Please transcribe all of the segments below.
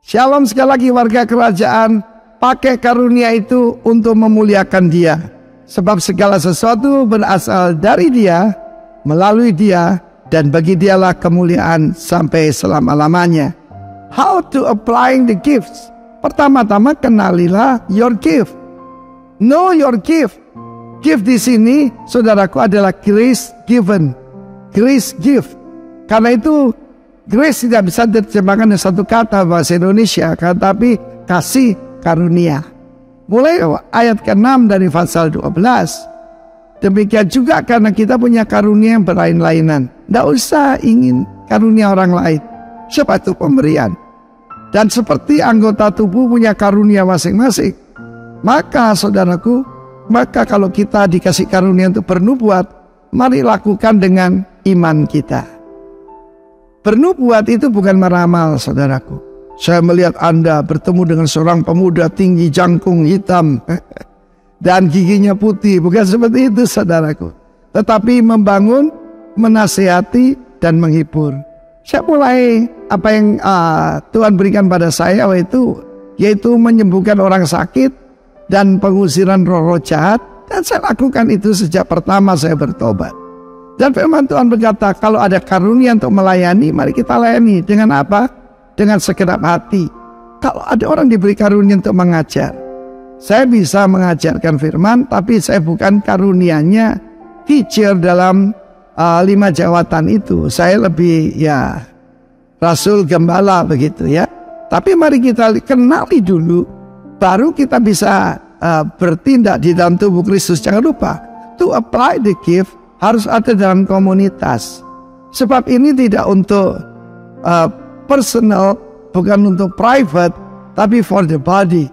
Shalom sekali lagi warga kerajaan. Pakai karunia itu untuk memuliakan Dia. Sebab segala sesuatu berasal dari Dia, melalui Dia, dan bagi Dialah kemuliaan sampai selama-lamanya. How to applying the gifts? Pertama-tama kenalilah your gift. Know your gift. Gift di sini, saudaraku, adalah grace given. Grace gift. Karena itu grace tidak bisa diterjemahkan dengan satu kata bahasa Indonesia, tapi kasih karunia. Mulai ayat ke-6 dari pasal 12. Demikian juga karena kita punya karunia yang berlain-lainan. Tidak usah ingin karunia orang lain. Sebab itu pemberian. Dan seperti anggota tubuh punya karunia masing-masing. Maka saudaraku, kalau kita dikasih karunia untuk bernubuat, mari lakukan dengan iman kita. Bernubuat itu bukan meramal, saudaraku. Saya melihat Anda bertemu dengan seorang pemuda tinggi, jangkung, hitam, dan giginya putih. Bukan seperti itu, saudaraku. Tetapi membangun, menasihati, dan menghibur. Saya mulai apa yang Tuhan berikan pada saya yaitu menyembuhkan orang sakit dan pengusiran roh-roh jahat. Dan saya lakukan itu sejak pertama saya bertobat. Dan firman Tuhan berkata, kalau ada karunia untuk melayani, mari kita layani. Dengan apa? Dengan segenap hati. Kalau ada orang diberi karunia untuk mengajar, saya bisa mengajarkan firman, tapi saya bukan karunianya teacher dalam 5 jawatan itu. Saya lebih rasul gembala begitu ya. Tapi mari kita kenali dulu, baru kita bisa bertindak di dalam tubuh Kristus. Jangan lupa, to apply the gift harus ada dalam komunitas. Sebab ini tidak untuk personal, bukan untuk private, tapi for the body.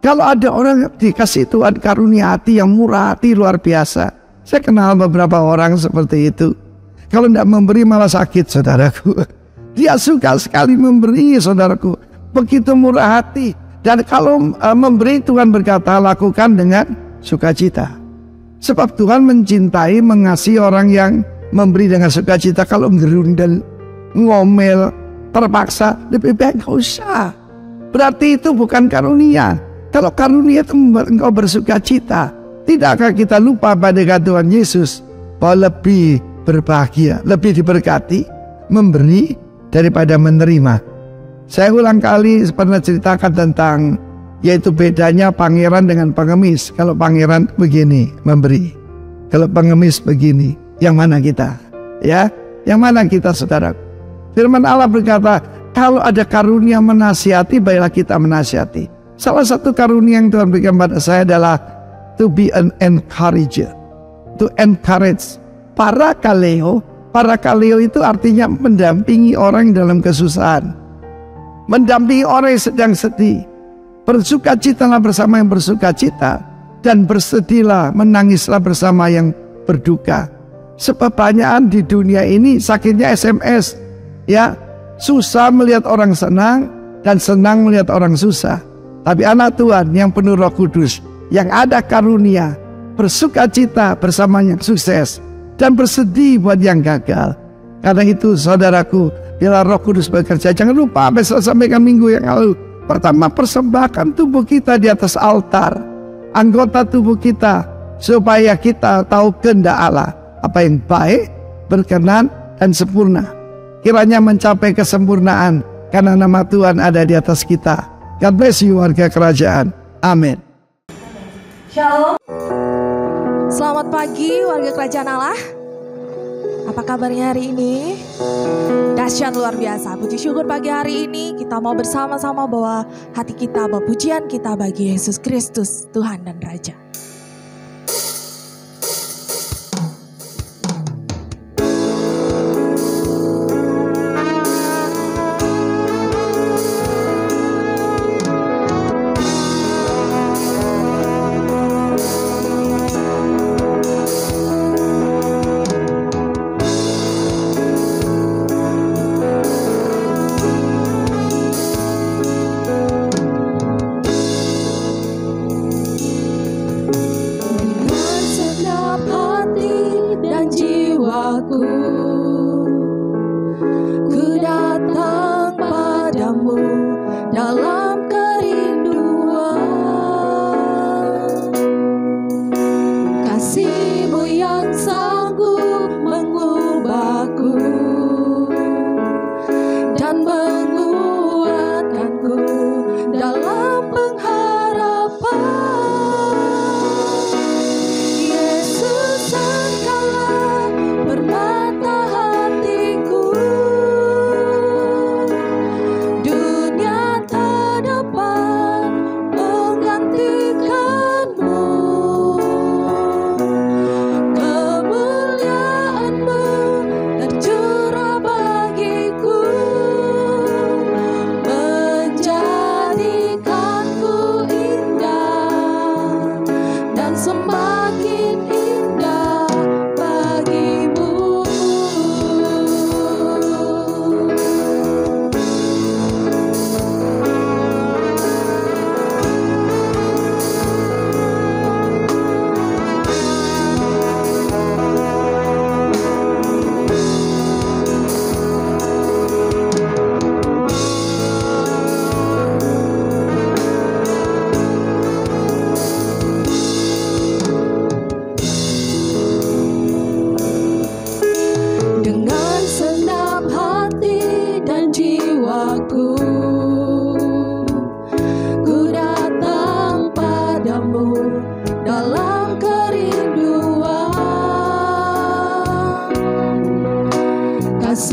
Kalau ada orang dikasih Tuhan karunia hati yang murah hati luar biasa. Saya kenal beberapa orang seperti itu. Kalau tidak memberi malah sakit, saudaraku. Dia suka sekali memberi, saudaraku. Begitu murah hati. Dan kalau memberi, Tuhan berkata, lakukan dengan sukacita. Sebab Tuhan mencintai, mengasihi orang yang memberi dengan sukacita. Kalau gerundel, ngomel, terpaksa, lebih baik gak usah. Berarti itu bukan karunia. Kalau karunia itu membuat engkau bersuka cita, tidakkah kita lupa pada Tuhan Yesus bahwa lebih berbahagia, lebih diberkati memberi daripada menerima. Saya ulang kali pernah ceritakan tentang yaitu bedanya pangeran dengan pengemis. Kalau pangeran begini memberi, kalau pengemis begini. Yang mana kita? Ya, yang mana kita, saudara? Firman Allah berkata, kalau ada karunia menasihati, baiklah kita menasihati. Salah satu karunia yang Tuhan berikan pada saya adalah to be an encourager, to encourage. Parakaleo itu artinya mendampingi orang dalam kesusahan, mendampingi orang yang sedang sedih. Bersukacitalah bersama yang bersukacita, dan bersedihlah, menangislah bersama yang berduka. Sebab banyakan di dunia ini sakitnya SMS. Ya, susah melihat orang senang dan senang melihat orang susah. Tapi anak Tuhan yang penuh Roh Kudus, yang ada karunia, bersukacita bersama yang sukses dan bersedih buat yang gagal. Karena itu, saudaraku, bila Roh Kudus bekerja, jangan lupa apa yang saya sampaikan minggu yang lalu. Pertama, persembahkan tubuh kita di atas altar, anggota tubuh kita, supaya kita tahu kehendak Allah, apa yang baik, berkenan, dan sempurna. Kiranya mencapai kesempurnaan karena nama Tuhan ada di atas kita. God bless you warga kerajaan. Amin. Shalom. Selamat pagi warga kerajaan Allah. Apa kabarnya hari ini? Dahsyat luar biasa. Puji syukur pagi hari ini kita mau bersama-sama bawa hati kita, bawa pujian kita bagi Yesus Kristus, Tuhan dan Raja.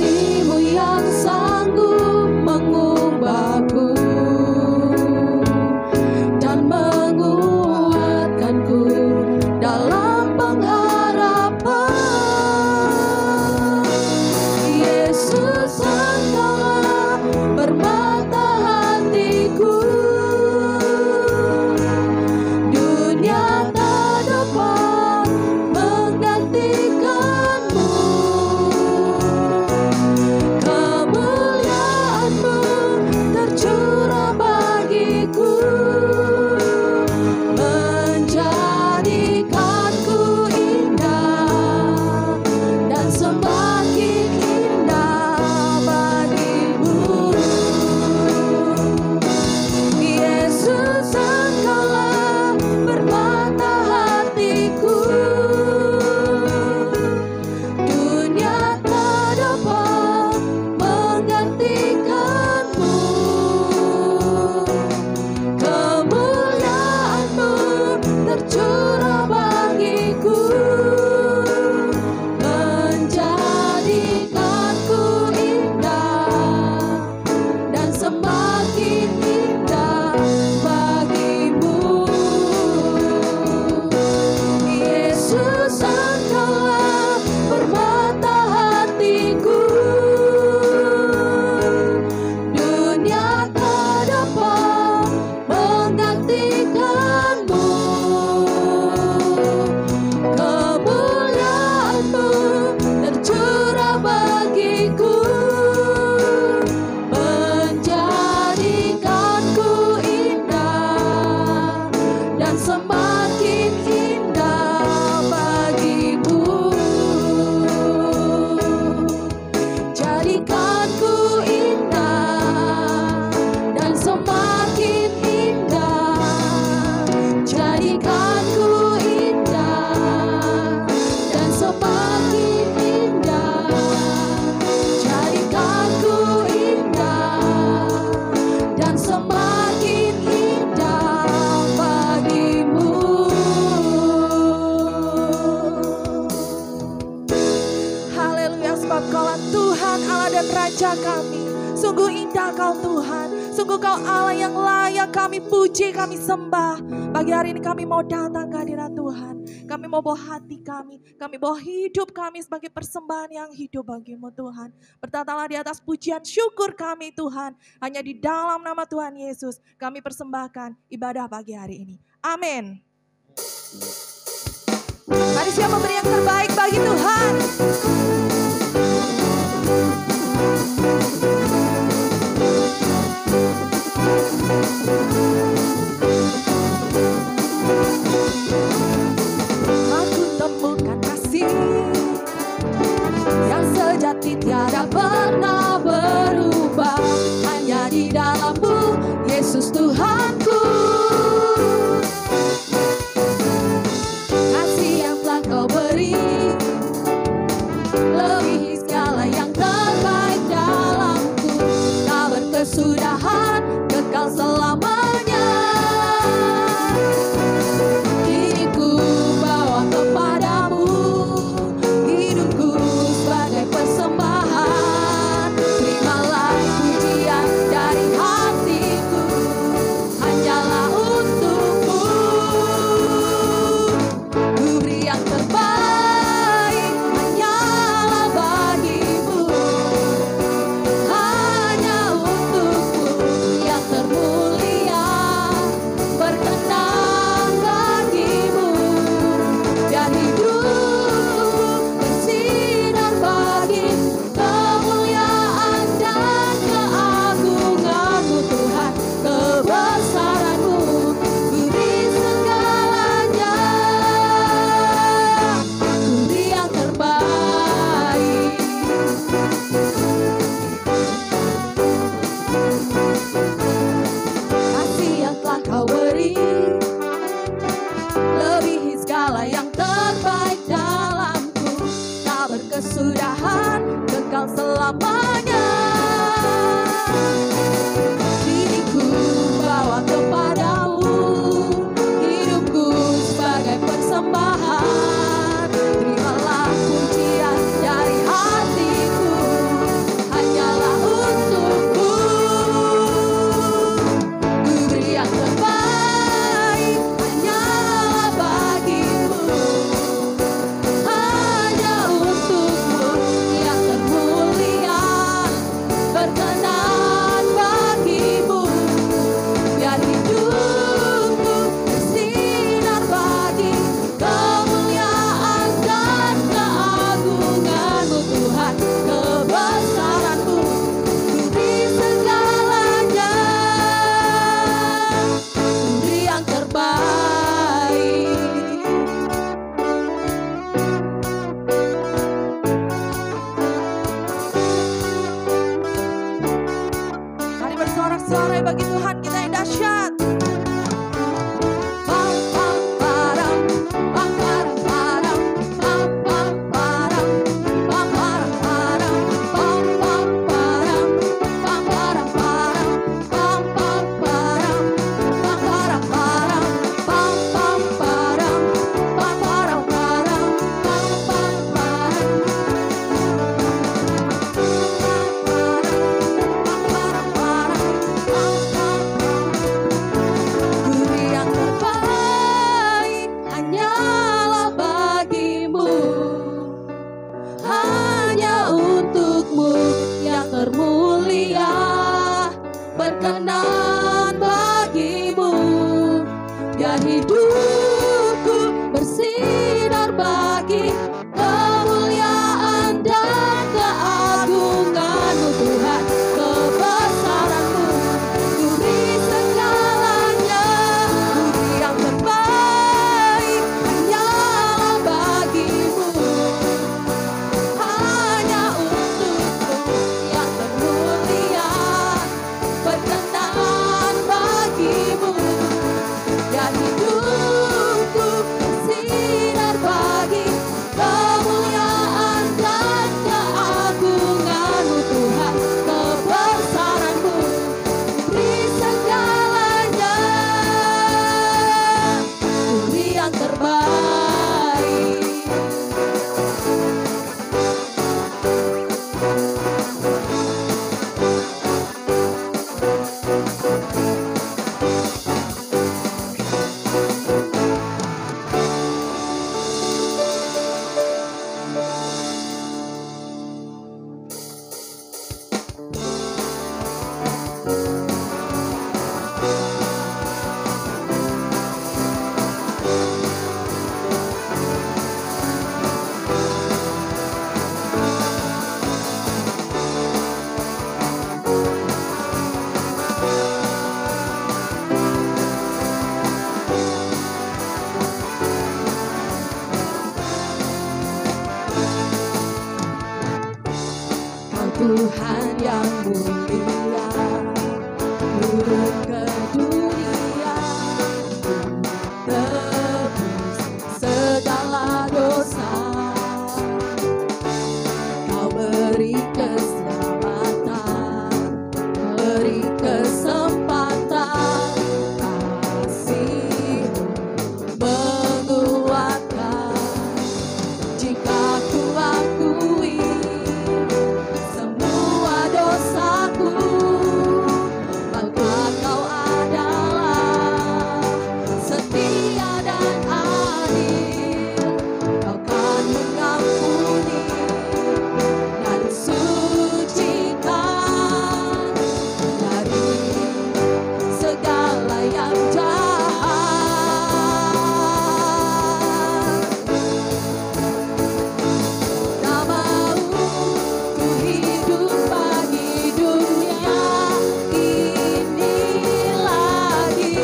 kasih-Mu yang sanggup mengubahku dan menguatkanku dalam pengharapan. Yesus, Engkaulah permata hatiku. Dunia tak dapat menggantikan-Mu. Kemuliaan-Mu tercurah bagiku, menjadikanku indah dan semakin indah bagimu. Yesus, Engkaulah permata hatiku. Dunia tak dapat menggantikan-Mu. Kemuliaan-Mu tercurah bagiku, menjadikanku indah dan semakin indah bagimu. Yesus, Engkaulah permata hatiku. Dunia tak dapat menggantikan-Mu. Kemuliaan-Mu tercurah bagiku, menjadikanku indah dan semakin indah bagimu. Jadikanku indah dan semakin indah. Jadikanku indah dan semakin indah. Jadikanku indah dan semakin indah bagimu. Haleluya, sebab Kaulah Tuhan Allah dan Raja kami. Sungguh indah Kau Tuhan, sungguh Kau Allah yang layak kami puji, kami sembah. Pagi hari ini kami mau datang ke hadirat Tuhan. Kami mau bawa hati kami bawa hidup kami sebagai persembahan yang hidup bagi-Mu Tuhan. Bertatalah di atas pujian syukur kami Tuhan. Hanya di dalam nama Tuhan Yesus kami persembahkan ibadah pagi hari ini. Amin. Mari siapa memberi yang terbaik bagi Tuhan. Aku temukan kasih yang sejati tiada pernah berubah, hanya di dalam-Mu Yesus Tuhanku. Kasih yang telah Kau beri lebihi segala yang terbaik dalamku, tak berkesudahan, kekal selamanya. Diriku bawa kepadamu, hidupku sebagai persembahan. Terimalah pujian dari hatiku, hanyalah untukmu. Ku beri yang terbaik, hanyalah bagimu. Hanya untukmu yang termulia, berkenan bagimu. Biar hidup bersinar bagi kemuliaan dan keagungan-Mu Tuhan. Kebesaran-Mu beri segalanya. Ku beri yang terbaik. Kasih yang telah Kau beri lebihi segala yang terbaik dalamku, tak berkesudahan, kekal selamanya. Diriku bawa kepadamu, hidupku sebagai persembahan. Terimalah pujian dari hatiku, Tuhan yang mulia turun ke dunia, tebus segala dosa. Kau beri keselamatan, beri kesempatan, kasih menguatkan. Jika ku akui semua dosaku, maka kau adalah setia dan adil. Kau kan mengampuni dan sucikan dari segala yang jahat. Tak mau ku hidup bagi dunia ini lagi.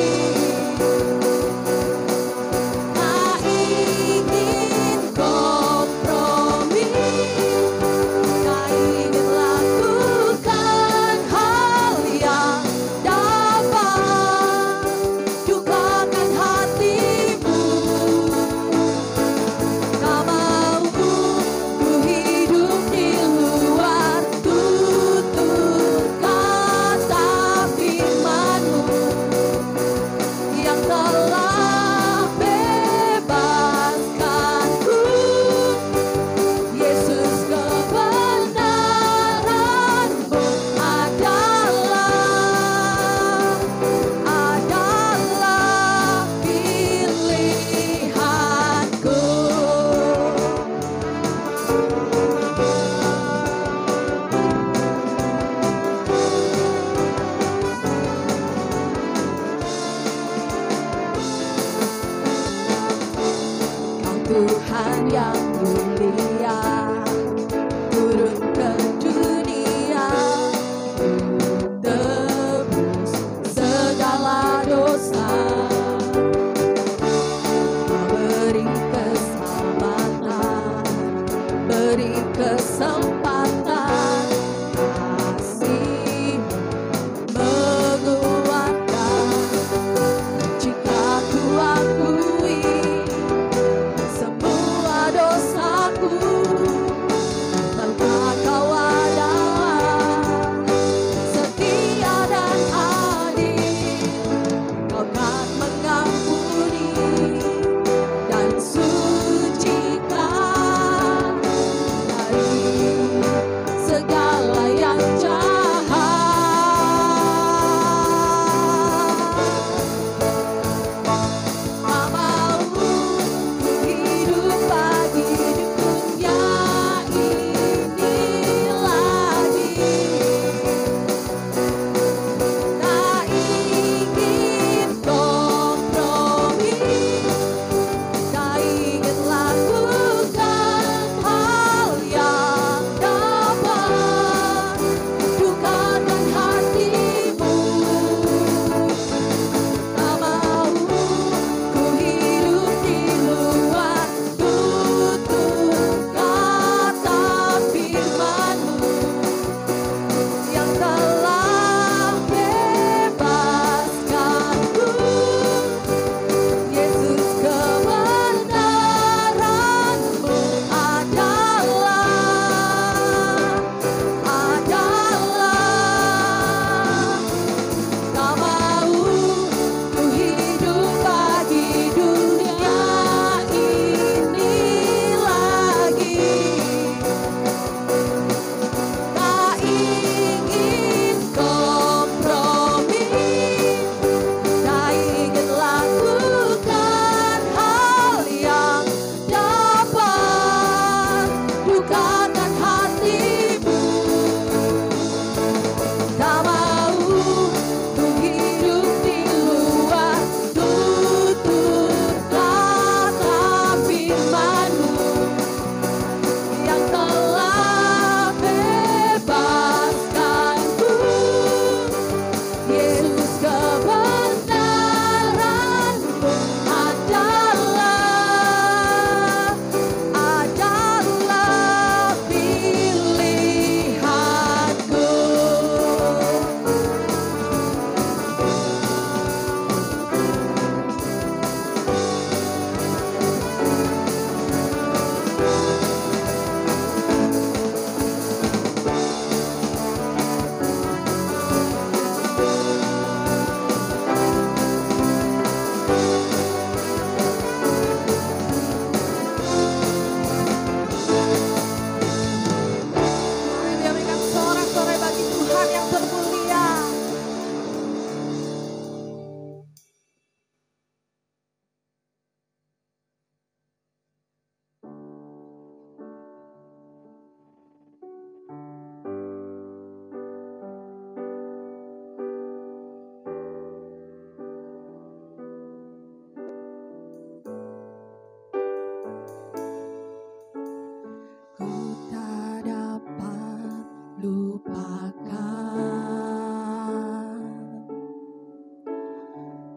Tak ingin kompromi, tak ingin lakukan hal yang dapat dukakan hatimu. Tak mau ku hidup di luar tutur kata firman-Mu yang telah bebaskanku. Yesus, kebenaran-Mu adalah pilihanku. Kau Tuhan yang mulia turun ke dunia, tebus segala dosa. Kau beri keselamatan, beri kesempatan, kasih menguatkan. Jika ku akui semua dosaku,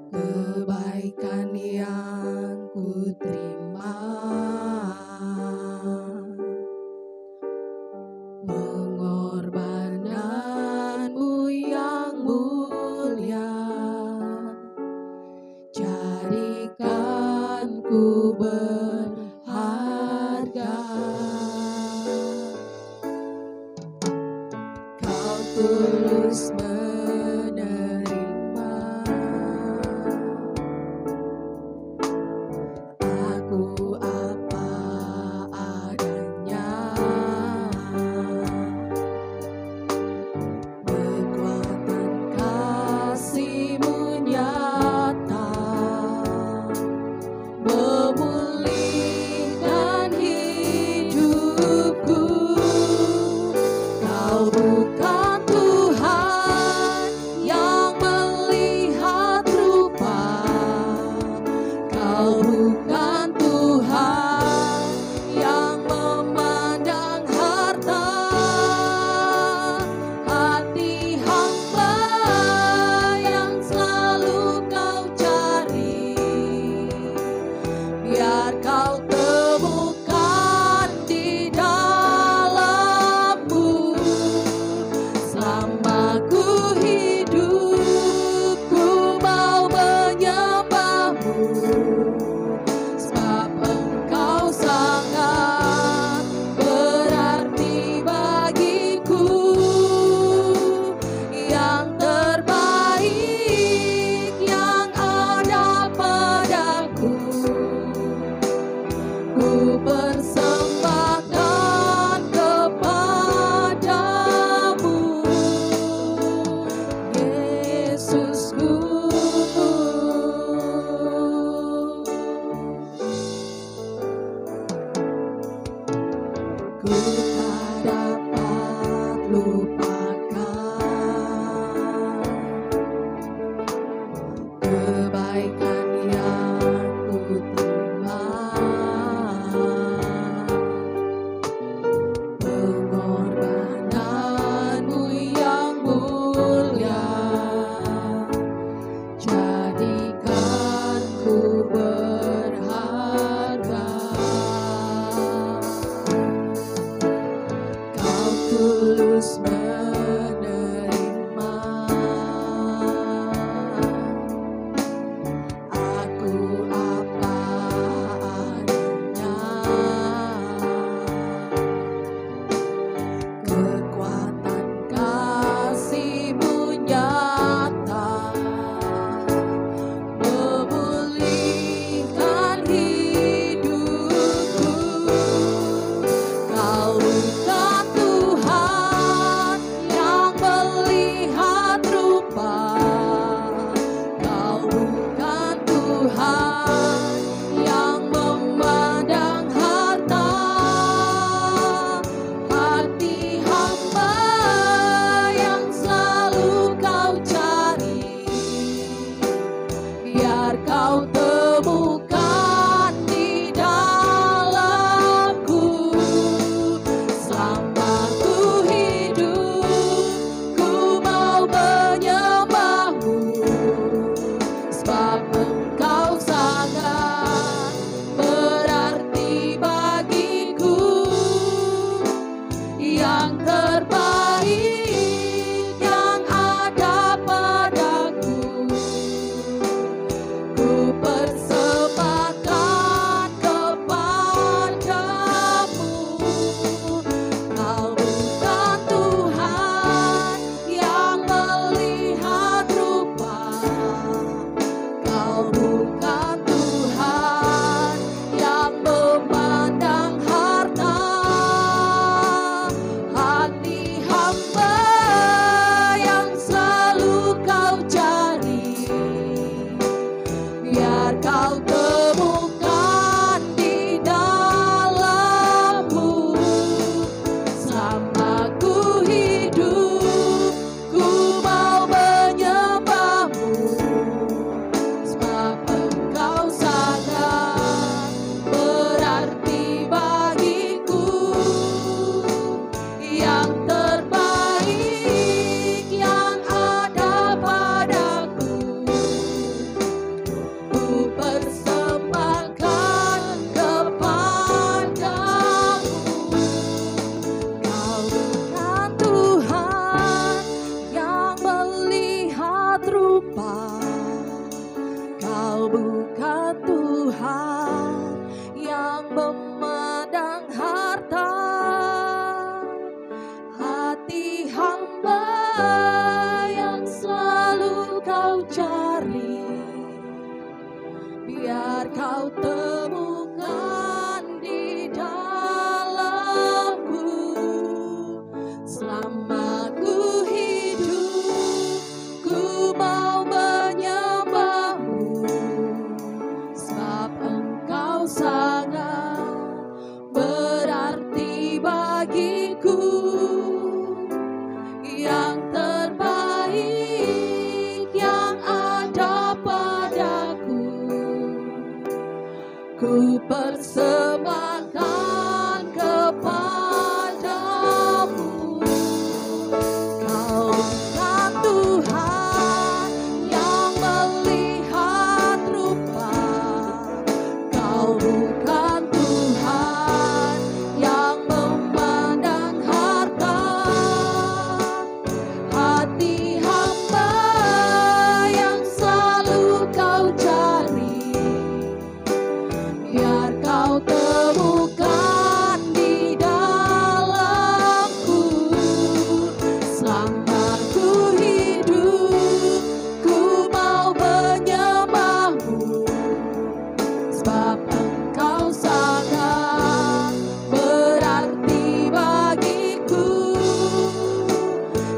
kebaikan yang ku terima, pengorbananmu yang mulia, jadikan ku berharga. Kau tulus menerima aku apa adanya, kekuatan kasih-Mu nyata, memulihkan hidupku. Kau bukan Tuhan persembahkan kepadamu. Kau bukan Tuhan yang melihat rupa, Kau bukan Tuhan yang memandang harta. Hati hamba yang selalu Kau cari, biar Kau temukan di dalamku. Selama ku hidup, ku mau menyembah-Mu, sebab Engkau sangat berarti bagiku.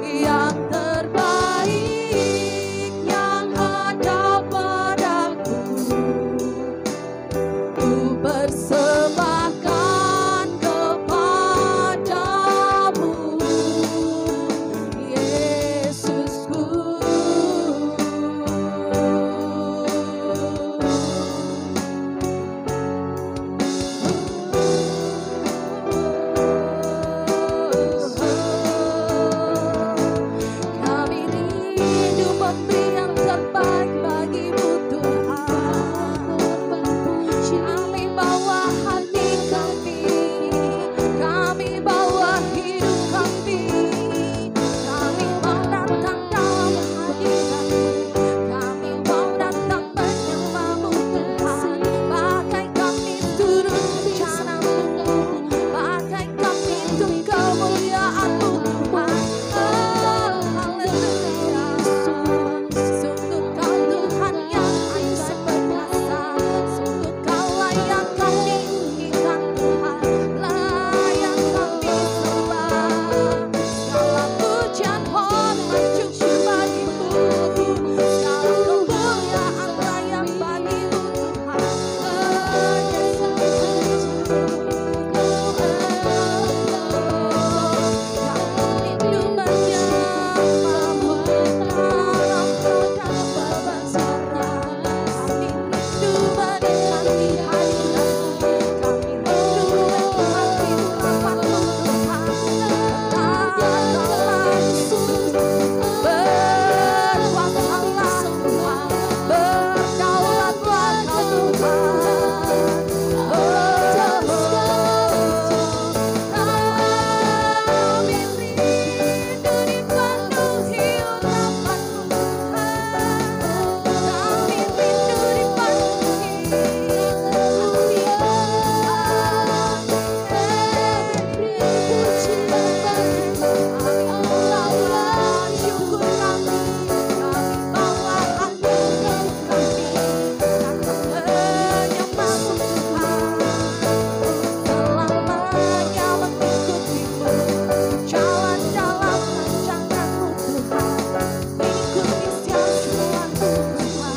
Yang terbaik yang ada padaku, ku persembahkan kepadamu, Yesusku. Kami rindu memberi yang terbaik bagi-Mu, Tuhan. Kami bawa hati kami, kami bawa hidup kami, kami mau datang dalam hadirat-Mu, kami mau datang menyembah-Mu, Tuhan. Pakai kami turut rencana-Mu, pakai kami untuk kemuliaan-Mu, Tuhan. Oh, haleluya. Sungguh Kau Tuhan yang ajaib perkasa, sungguh Kau layak kami tinggikan, Tuhan, layak kami sembah. Segala pujian hormat cukup bagi-Mu, segala kemuliaan layak bagi-Mu, Tuhan. Oh, Yesus, kami rindu menyembah-Mu dalam keadaan berbasara. Kami rindu menikmati hadirat-Mu, kami rindu menikmati urapan-Mu, Tuhan. Berkatalah Yesus, berkuasalah Tuhan, berdaulatlah Kau, Tuhan. Kami rindu dipenuhi urapan-Mu, Tuhan. Kami rindu dipenuhi syukur kami, bawa hati kami, menyembah-Mu, Tuhan. Selamanya mengikuti-Mu, jalan dalam rancangan-Mu, Tuhan. Mengikuti setiap firman-Mu, Tuhan.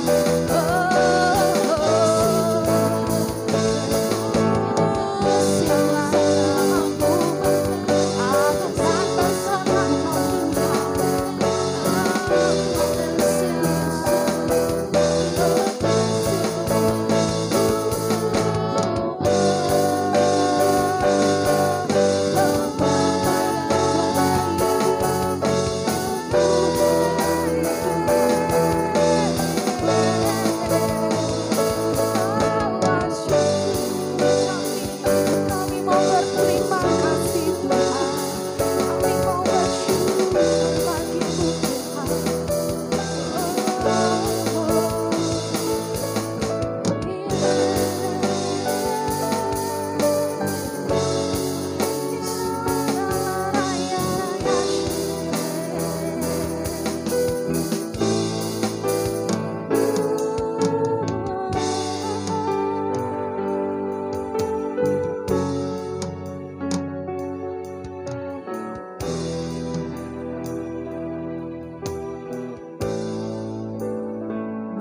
Kami mau berterima kasih, Tuhan. Kami mau bersyukur bagi-Mu,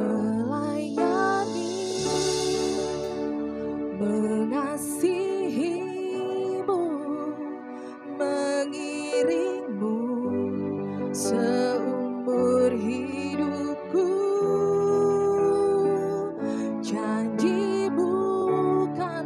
melayani, mengasihi-Mu, mengiring-Mu seumur hidupku. Janji-Mu kan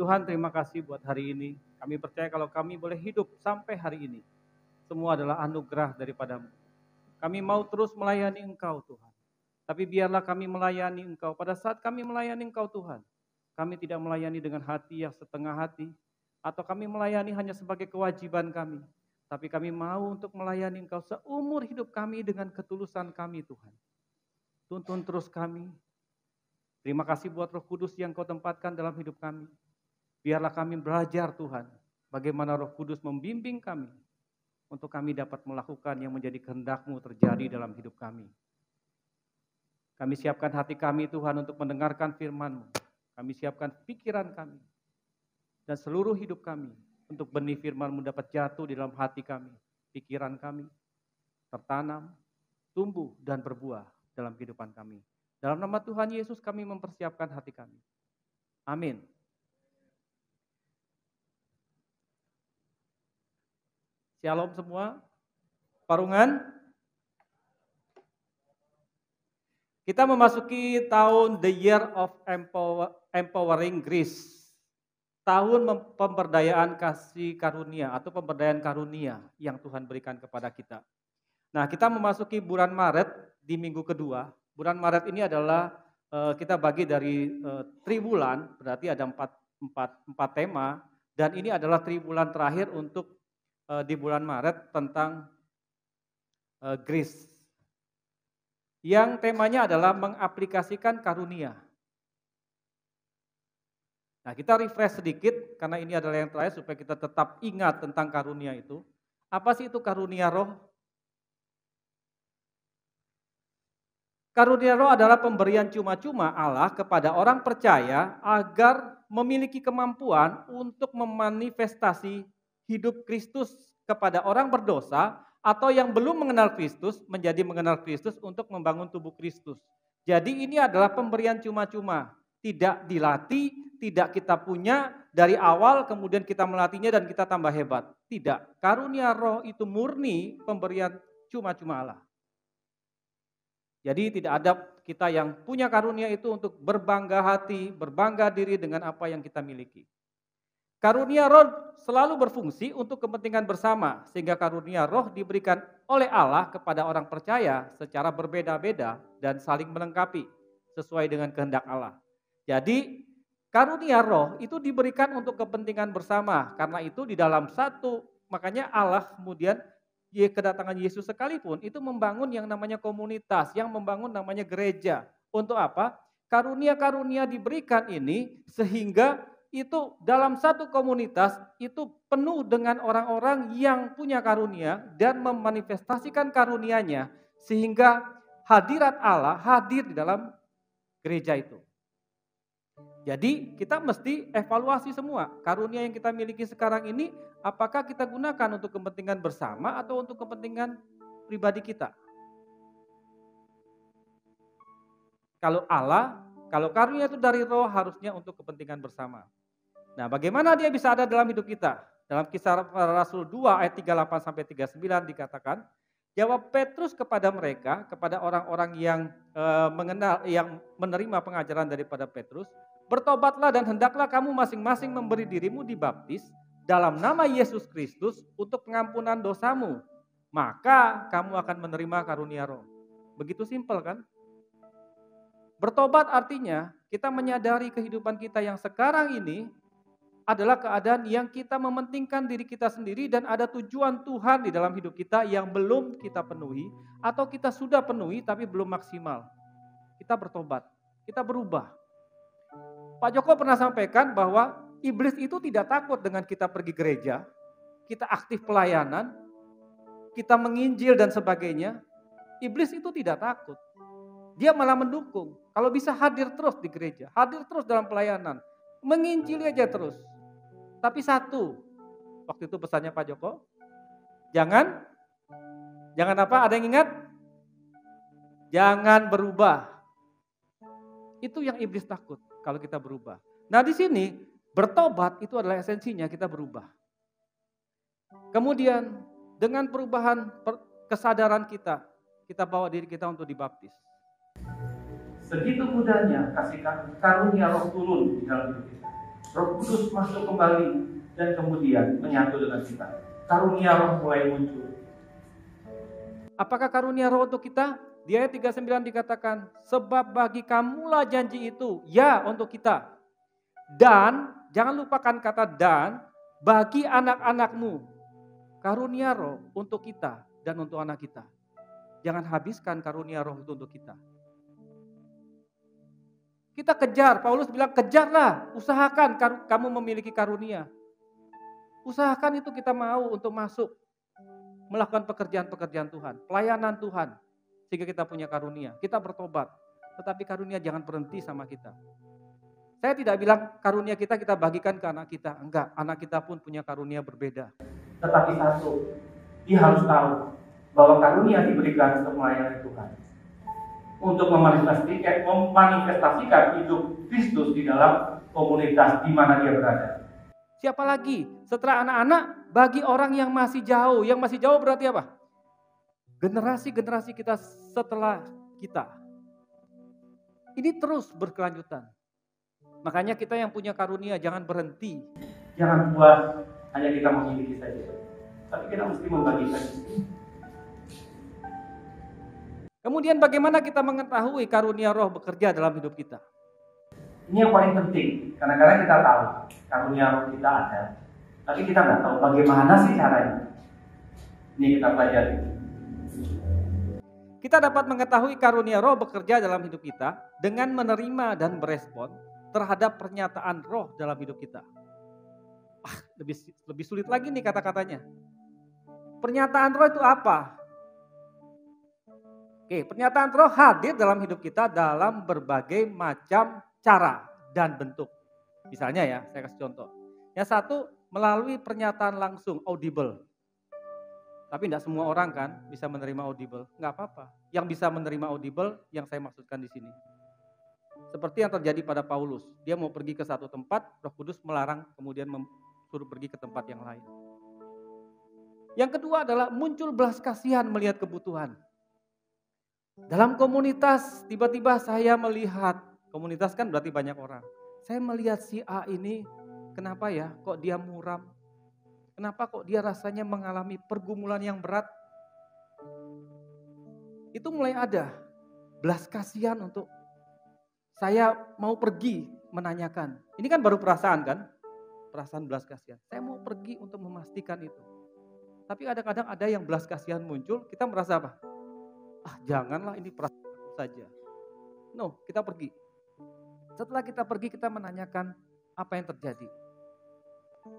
Tuhan, terima kasih buat hari ini. Kami percaya kalau kami boleh hidup sampai hari ini, semua adalah anugerah daripadamu. Kami mau terus melayani Engkau Tuhan. Tapi biarlah kami melayani Engkau. Pada saat kami melayani Engkau Tuhan, kami tidak melayani dengan hati yang setengah hati, atau kami melayani hanya sebagai kewajiban kami. Tapi kami mau untuk melayani Engkau seumur hidup kami dengan ketulusan kami Tuhan. Tuntun terus kami. Terima kasih buat Roh Kudus yang Kau tempatkan dalam hidup kami. Biarlah kami belajar Tuhan, bagaimana Roh Kudus membimbing kami, untuk kami dapat melakukan yang menjadi kehendak-Mu terjadi dalam hidup kami. Kami siapkan hati kami Tuhan untuk mendengarkan firman-Mu. Kami siapkan pikiran kami dan seluruh hidup kami untuk benih firman-Mu dapat jatuh di dalam hati kami, pikiran kami, tertanam, tumbuh dan berbuah dalam kehidupan kami. Dalam nama Tuhan Yesus kami mempersiapkan hati kami. Amin. Shalom semua. Parungan. Kita memasuki tahun The Year of Empowering Grace. Tahun pemberdayaan kasih karunia atau pemberdayaan karunia yang Tuhan berikan kepada kita. Nah, kita memasuki bulan Maret di minggu kedua. Bulan Maret ini adalah kita bagi dari triwulan, berarti ada empat tema. Dan ini adalah triwulan terakhir untuk di bulan Maret tentang grace. Yang temanya adalah mengaplikasikan karunia. Nah, kita refresh sedikit karena ini adalah yang terakhir supaya kita tetap ingat tentang karunia itu. Apa sih itu karunia roh? Karunia roh adalah pemberian cuma-cuma Allah kepada orang percaya agar memiliki kemampuan untuk memanifestasi hidup Kristus kepada orang berdosa atau yang belum mengenal Kristus menjadi mengenal Kristus untuk membangun tubuh Kristus. Jadi ini adalah pemberian cuma-cuma, tidak dilatih, tidak kita punya dari awal kemudian kita melatihnya dan kita tambah hebat. Tidak, karunia roh itu murni pemberian cuma-cuma Allah. Jadi tidak ada kita yang punya karunia itu untuk berbangga hati, berbangga diri dengan apa yang kita miliki. Karunia roh selalu berfungsi untuk kepentingan bersama, sehingga karunia roh diberikan oleh Allah kepada orang percaya secara berbeda-beda dan saling melengkapi sesuai dengan kehendak Allah. Jadi karunia roh itu diberikan untuk kepentingan bersama, karena itu di dalam satu, makanya Allah kemudian kedatangan Yesus sekalipun itu membangun yang namanya komunitas, yang membangun namanya gereja. Untuk apa? Karunia-karunia diberikan ini sehingga itu dalam satu komunitas itu penuh dengan orang-orang yang punya karunia dan memanifestasikan karunianya sehingga hadirat Allah hadir di dalam gereja itu. Jadi kita mesti evaluasi semua karunia yang kita miliki sekarang ini apakah kita gunakan untuk kepentingan bersama atau untuk kepentingan pribadi kita. Kalau karunia itu dari roh harusnya untuk kepentingan bersama. Nah, bagaimana dia bisa ada dalam hidup kita? Dalam Kisah Rasul 2 ayat 38 sampai 39 dikatakan, jawab Petrus kepada mereka, kepada orang-orang yang yang menerima pengajaran daripada Petrus, bertobatlah dan hendaklah kamu masing-masing memberi dirimu dibaptis dalam nama Yesus Kristus untuk pengampunan dosamu, maka kamu akan menerima karunia roh. Begitu simpel kan? Bertobat artinya kita menyadari kehidupan kita yang sekarang ini adalah keadaan yang kita mementingkan diri kita sendiri dan ada tujuan Tuhan di dalam hidup kita yang belum kita penuhi atau kita sudah penuhi tapi belum maksimal. Kita bertobat, kita berubah. Pak Joko pernah sampaikan bahwa iblis itu tidak takut dengan kita pergi gereja, kita aktif pelayanan, kita menginjil dan sebagainya. Iblis itu tidak takut. Dia malah mendukung. Kalau bisa hadir terus di gereja, hadir terus dalam pelayanan, menginjili aja terus. Tapi satu, waktu itu pesannya Pak Joko, jangan apa? Ada yang ingat? Jangan berubah. Itu yang iblis takut kalau kita berubah. Nah di sini bertobat itu adalah esensinya kita berubah. Kemudian dengan perubahan kesadaran kita bawa diri kita untuk dibaptis. Segitu mudahnya kasih karunia roh turun di dalam hidup kita. Roh Kudus masuk kembali dan kemudian menyatu dengan kita. Karunia Roh mulai muncul. Apakah karunia Roh untuk kita? Di ayat 39 dikatakan, sebab bagi kamulah janji itu, ya untuk kita. Dan, jangan lupakan kata dan, bagi anak-anakmu. Karunia Roh untuk kita dan untuk anak kita. Jangan habiskan karunia Roh itu untuk kita. Kita kejar, Paulus bilang kejarlah, usahakan kamu memiliki karunia. Usahakan itu kita mau untuk masuk, melakukan pekerjaan-pekerjaan Tuhan, pelayanan Tuhan. Sehingga kita punya karunia, kita bertobat. Tetapi karunia jangan berhenti sama kita. Saya tidak bilang karunia kita bagikan ke anak kita. Enggak, anak kita pun punya karunia berbeda. Tetapi satu, dia harus tahu bahwa karunia diberikan untuk melayani Tuhan. Untuk memanifestasikan hidup Kristus di dalam komunitas di mana dia berada. Siapa lagi? Setelah anak-anak, bagi orang yang masih jauh. Yang masih jauh berarti apa? Generasi-generasi kita setelah kita. Ini terus berkelanjutan. Makanya kita yang punya karunia jangan berhenti. Jangan puas hanya kita memiliki saja. Tapi kita mesti membagikan. Kemudian bagaimana kita mengetahui karunia Roh bekerja dalam hidup kita? Ini yang paling penting. Kadang-kadang kita tahu karunia Roh kita ada. Tapi kita nggak tahu bagaimana sih caranya. Ini kita pelajari. Kita dapat mengetahui karunia Roh bekerja dalam hidup kita dengan menerima dan berespon terhadap pernyataan Roh dalam hidup kita. Lebih sulit lagi nih kata-katanya. Pernyataan Roh itu apa? Oke, pernyataan Roh hadir dalam hidup kita dalam berbagai macam cara dan bentuk. Misalnya ya, saya kasih contoh. Yang satu, melalui pernyataan langsung, audible. Tapi tidak semua orang kan bisa menerima audible. Nggak apa-apa. Yang bisa menerima audible yang saya maksudkan di sini. Seperti yang terjadi pada Paulus. Dia mau pergi ke satu tempat, Roh Kudus melarang kemudian suruh pergi ke tempat yang lain. Yang kedua adalah muncul belas kasihan melihat kebutuhan. Dalam komunitas tiba-tiba saya melihat, komunitas kan berarti banyak orang. Saya melihat si A ini, kenapa ya kok dia muram? Kenapa kok dia rasanya mengalami pergumulan yang berat? Itu mulai ada belas kasihan untuk saya mau pergi menanyakan. Ini kan baru perasaan kan? Perasaan belas kasihan. Saya mau pergi untuk memastikan itu. Tapi kadang-kadang ada yang belas kasihan muncul, kita merasa apa? Janganlah ini perasaan aku saja. No, kita pergi. Setelah kita pergi kita menanyakan apa yang terjadi.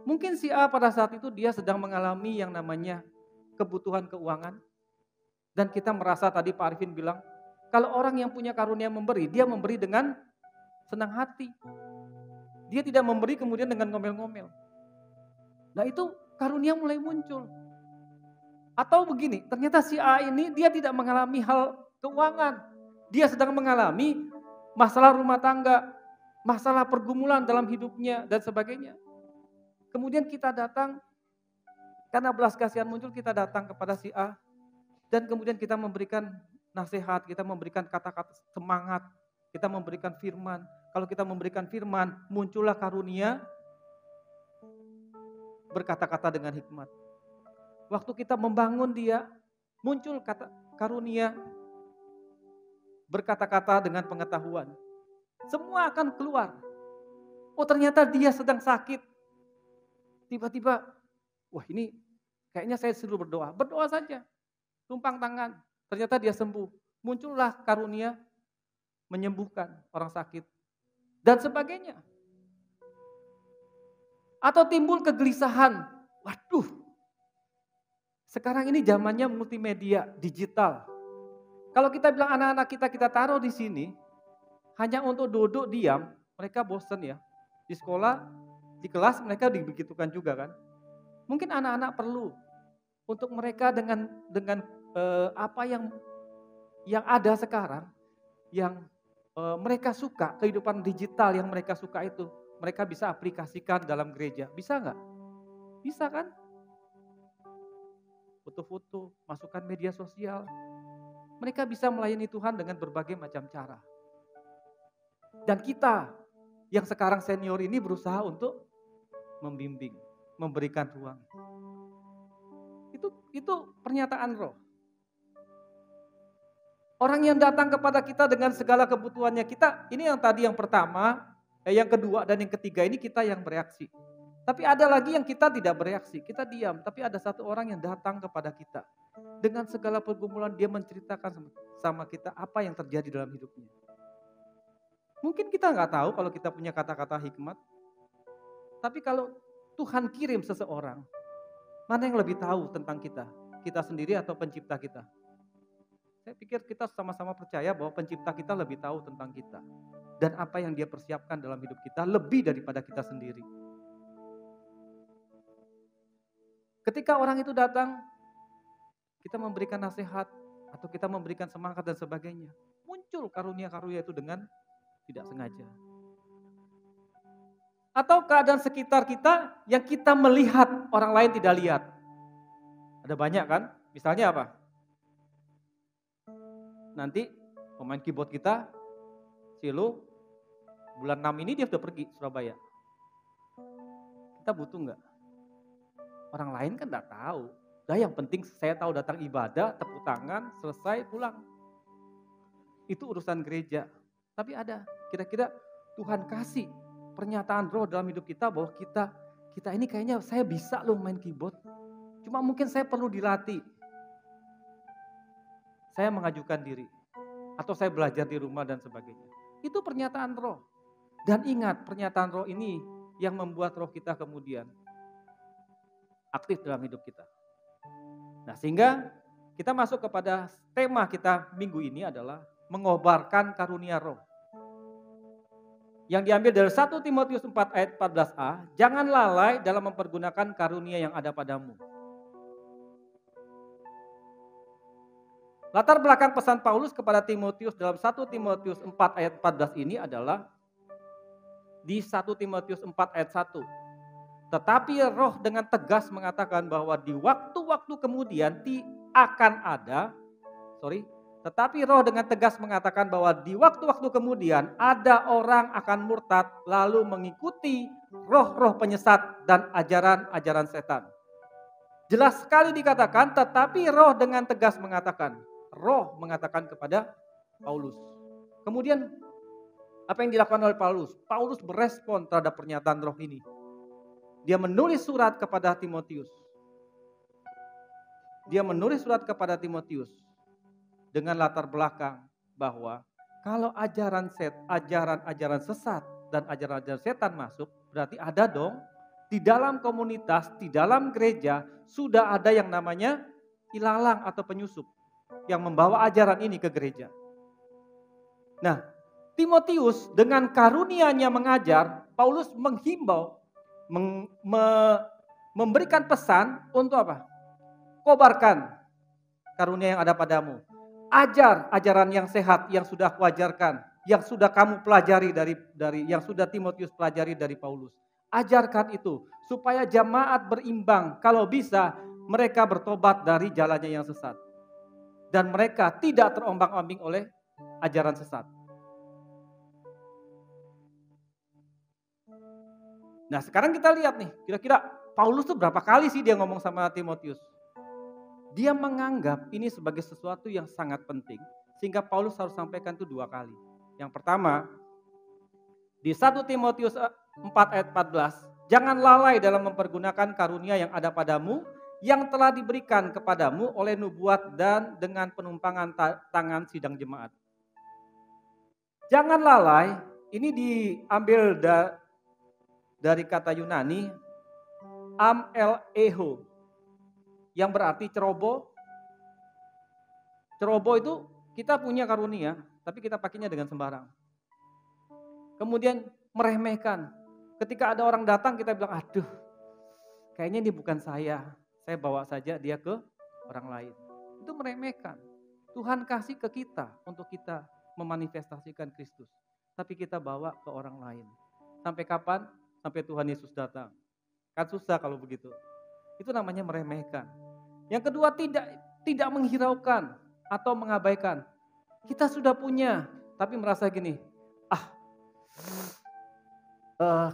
Mungkin si A pada saat itu dia sedang mengalami yang namanya kebutuhan keuangan. Dan kita merasa tadi Pak Arifin bilang, kalau orang yang punya karunia memberi, dia memberi dengan senang hati. Dia tidak memberi kemudian dengan ngomel-ngomel. Nah itu karunia mulai muncul. Atau begini, ternyata si A ini dia tidak mengalami hal keuangan. Dia sedang mengalami masalah rumah tangga, masalah pergumulan dalam hidupnya dan sebagainya. Kemudian kita datang, karena belas kasihan muncul, kita datang kepada si A. Dan kemudian kita memberikan nasihat, kita memberikan kata-kata semangat, kita memberikan firman. Kalau kita memberikan firman, muncullah karunia, berkata-kata dengan hikmat. Waktu kita membangun dia, muncul kata karunia, berkata-kata dengan pengetahuan. Semua akan keluar. Oh ternyata dia sedang sakit. Tiba-tiba, wah ini kayaknya saya disuruh berdoa. Berdoa saja, tumpang tangan. Ternyata dia sembuh. Muncullah karunia menyembuhkan orang sakit. Dan sebagainya. Atau timbul kegelisahan. Waduh, sekarang ini zamannya multimedia, digital. Kalau kita bilang anak-anak kita taruh di sini, hanya untuk duduk diam, mereka bosan ya. Di sekolah, di kelas mereka dibegitukan juga kan. Mungkin anak-anak perlu untuk mereka dengan apa yang ada sekarang, yang mereka suka, kehidupan digital yang mereka suka itu, mereka bisa aplikasikan dalam gereja. Bisa nggak? Bisa kan? Foto-foto, masukkan media sosial. Mereka bisa melayani Tuhan dengan berbagai macam cara. Dan kita yang sekarang senior ini berusaha untuk membimbing, memberikan ruang. Itu pernyataan roh. Orang yang datang kepada kita dengan segala kebutuhannya kita, ini yang tadi yang pertama, yang kedua dan yang ketiga ini kita yang bereaksi. Tapi ada lagi yang kita tidak bereaksi, kita diam. Tapi ada satu orang yang datang kepada kita. Dengan segala pergumulan dia menceritakan sama kita apa yang terjadi dalam hidupnya. Mungkin kita nggak tahu kalau kita punya kata-kata hikmat. Tapi kalau Tuhan kirim seseorang, mana yang lebih tahu tentang kita? Kita sendiri atau pencipta kita? Saya pikir kita sama-sama percaya bahwa pencipta kita lebih tahu tentang kita. Dan apa yang dia persiapkan dalam hidup kita lebih daripada kita sendiri. Ketika orang itu datang, kita memberikan nasihat atau kita memberikan semangat dan sebagainya. Muncul karunia-karunia itu dengan tidak sengaja. Atau keadaan sekitar kita yang kita melihat orang lain tidak lihat. Ada banyak kan? Misalnya apa? Nanti pemain keyboard kita, Silo, bulan 6 ini dia sudah pergi Surabaya. Kita butuh enggak? Orang lain kan enggak tahu. Nah yang penting saya tahu datang ibadah, tepuk tangan, selesai pulang. Itu urusan gereja. Tapi ada, kira-kira Tuhan kasih pernyataan roh dalam hidup kita bahwa kita ini kayaknya saya bisa loh main keyboard. Cuma mungkin saya perlu dilatih. Saya mengajukan diri. Atau saya belajar di rumah dan sebagainya. Itu pernyataan roh. Dan ingat pernyataan roh ini yang membuat roh kita kemudian aktif dalam hidup kita. Nah sehingga kita masuk kepada tema kita minggu ini adalah mengobarkan karunia roh. Yang diambil dari 1 Timotius 4 ayat 14a, jangan lalai dalam mempergunakan karunia yang ada padamu. Latar belakang pesan Paulus kepada Timotius dalam 1 Timotius 4 ayat 14 ini adalah di 1 Timotius 4 ayat 1. Tetapi roh dengan tegas mengatakan bahwa di waktu-waktu kemudian tetapi roh dengan tegas mengatakan bahwa di waktu-waktu kemudian ada orang akan murtad lalu mengikuti roh-roh penyesat dan ajaran-ajaran setan. Jelas sekali dikatakan, tetapi roh dengan tegas mengatakan. Roh mengatakan kepada Paulus. Kemudian apa yang dilakukan oleh Paulus? Paulus berespon terhadap pernyataan roh ini. Dia menulis surat kepada Timotius. Dengan latar belakang bahwa kalau ajaran-ajaran sesat dan ajaran-ajaran setan masuk, berarti ada dong di dalam komunitas, di dalam gereja sudah ada yang namanya ilalang atau penyusup yang membawa ajaran ini ke gereja. Nah, Timotius dengan karunia-Nya mengajar, Paulus menghimbau, memberikan pesan untuk apa? Kobarkan karunia yang ada padamu. Ajar ajaran yang sehat yang sudah kuajarkan, yang sudah kamu pelajari dari yang sudah Timotius pelajari dari Paulus. Ajarkan itu supaya jemaat berimbang, kalau bisa mereka bertobat dari jalannya yang sesat. Dan mereka tidak terombang-ambing oleh ajaran sesat. Nah sekarang kita lihat nih, kira-kira Paulus tuh berapa kali sih dia ngomong sama Timotius? Dia menganggap ini sebagai sesuatu yang sangat penting, sehingga Paulus harus sampaikan itu 2 kali. Yang pertama, di 1 Timotius 4 ayat 14, jangan lalai dalam mempergunakan karunia yang ada padamu, yang telah diberikan kepadamu oleh nubuat dan dengan penumpangan tangan sidang jemaat. Jangan lalai, ini diambil dari kata Yunani, ameleho, yang berarti ceroboh. Ceroboh itu kita punya karunia, tapi kita pakainya dengan sembarang. Kemudian meremehkan. Ketika ada orang datang kita bilang, aduh kayaknya ini bukan saya bawa saja dia ke orang lain. Itu meremehkan. Tuhan kasih ke kita untuk kita memanifestasikan Kristus. Tapi kita bawa ke orang lain. Sampai kapan? Sampai Tuhan Yesus datang. Kan susah kalau begitu. Itu namanya meremehkan. Yang kedua, tidak menghiraukan atau mengabaikan. Kita sudah punya, tapi merasa gini,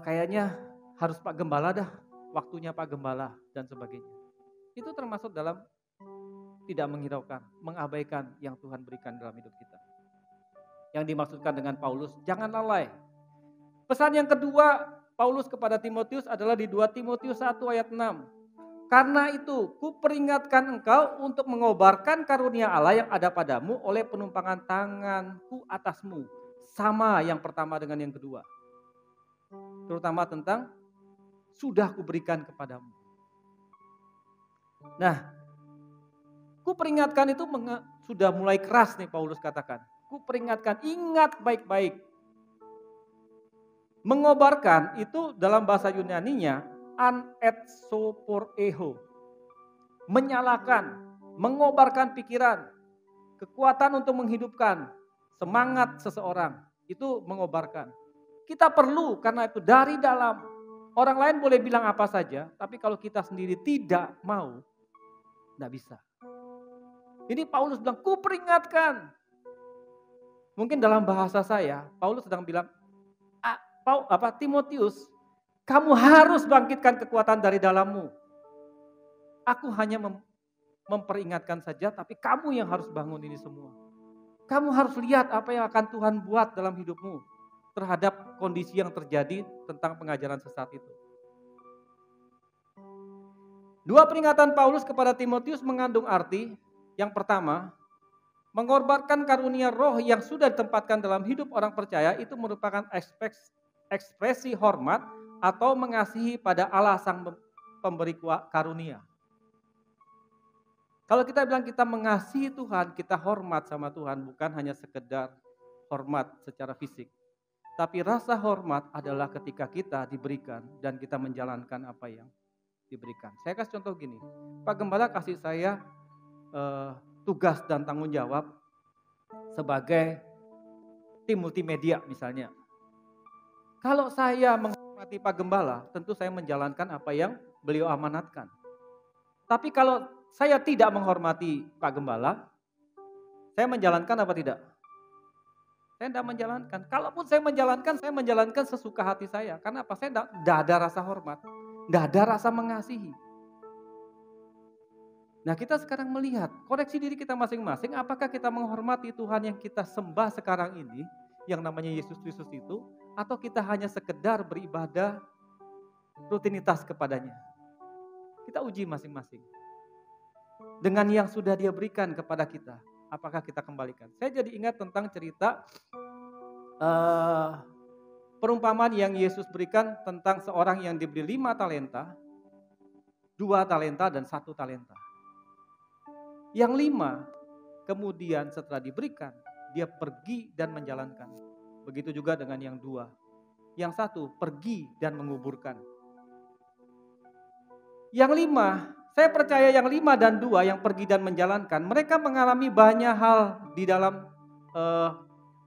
kayaknya harus Pak Gembala dah, waktunya Pak Gembala dan sebagainya. Itu termasuk dalam tidak menghiraukan, mengabaikan yang Tuhan berikan dalam hidup kita. Yang dimaksudkan dengan Paulus, jangan lalai. Pesan yang kedua Paulus kepada Timotius adalah di 2 Timotius 1 ayat 6. Karena itu, kuperingatkan engkau untuk mengobarkan karunia Allah yang ada padamu oleh penumpangan tanganku atasmu. Sama yang pertama dengan yang kedua. Terutama tentang sudah kuberikan kepadamu. Nah, kuperingatkan itu sudah mulai keras nih Paulus katakan. Kuperingatkan, ingat baik-baik. Mengobarkan itu dalam bahasa Yunaninya anetsoporeho. Menyalakan, mengobarkan pikiran, kekuatan untuk menghidupkan, semangat seseorang, itu mengobarkan. Kita perlu karena itu dari dalam. Orang lain boleh bilang apa saja, tapi kalau kita sendiri tidak mau, tidak bisa. Ini Paulus bilang, kuperingatkan. Mungkin dalam bahasa saya, Paulus sedang bilang, Timotius, kamu harus bangkitkan kekuatan dari dalammu. Aku hanya memperingatkan saja, tapi kamu yang harus bangun ini semua. Kamu harus lihat apa yang akan Tuhan buat dalam hidupmu terhadap kondisi yang terjadi tentang pengajaran sesat itu. 2 peringatan Paulus kepada Timotius mengandung arti, yang pertama, mengorbankan karunia roh yang sudah ditempatkan dalam hidup orang percaya itu merupakan ekspresi hormat atau mengasihi pada Allah sang pemberi karunia. Kalau kita bilang kita mengasihi Tuhan, kita hormat sama Tuhan, bukan hanya sekedar hormat secara fisik. Tapi rasa hormat adalah ketika kita diberikan dan kita menjalankan apa yang diberikan. Saya kasih contoh gini, Pak Gembala kasih saya tugas dan tanggung jawab sebagai tim multimedia misalnya. Kalau saya menghormati Pak Gembala, tentu saya menjalankan apa yang beliau amanatkan. Tapi kalau saya tidak menghormati Pak Gembala, saya menjalankan apa tidak? Saya tidak menjalankan. Kalaupun saya menjalankan sesuka hati saya. Karena apa? Saya tidak ada rasa hormat, tidak ada rasa mengasihi. Nah, kita sekarang melihat, koreksi diri kita masing-masing, apakah kita menghormati Tuhan yang kita sembah sekarang ini, yang namanya Yesus Kristus itu, atau kita hanya sekedar beribadah rutinitas kepadanya. Kita uji masing-masing. Dengan yang sudah Dia berikan kepada kita, apakah kita kembalikan? Saya jadi ingat tentang cerita perumpamaan yang Yesus berikan tentang seorang yang diberi 5 talenta, 2 talenta dan 1 talenta. Yang 5 kemudian setelah diberikan, dia pergi dan menjalankan. Begitu juga dengan yang 2. Yang 1 pergi dan menguburkan. Yang 5, saya percaya yang 5 dan 2 yang pergi dan menjalankan, mereka mengalami banyak hal di dalam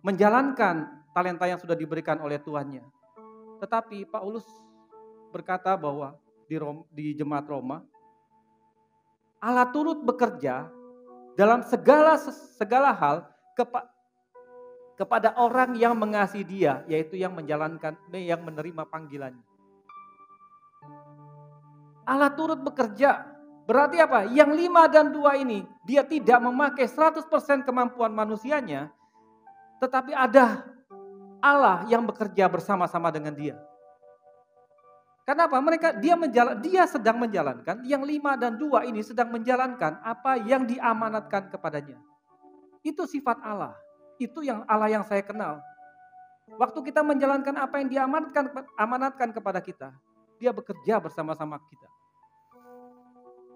menjalankan talenta yang sudah diberikan oleh tuannya. Tetapi Paulus berkata bahwa di jemaat Roma, Allah turut bekerja dalam segala hal kepada orang yang mengasihi Dia, yaitu yang menjalankan, yang menerima panggilannya. Allah turut bekerja. Berarti apa? Yang 5 dan 2 ini, dia tidak memakai 100% kemampuan manusianya, tetapi ada Allah yang bekerja bersama-sama dengan dia. Kenapa? Dia sedang menjalankan, yang 5 dan 2 ini sedang menjalankan apa yang diamanatkan kepadanya. Itu sifat Allah. Itu yang Allah yang saya kenal. Waktu kita menjalankan apa yang diamanatkan kepada kita, Dia bekerja bersama-sama kita.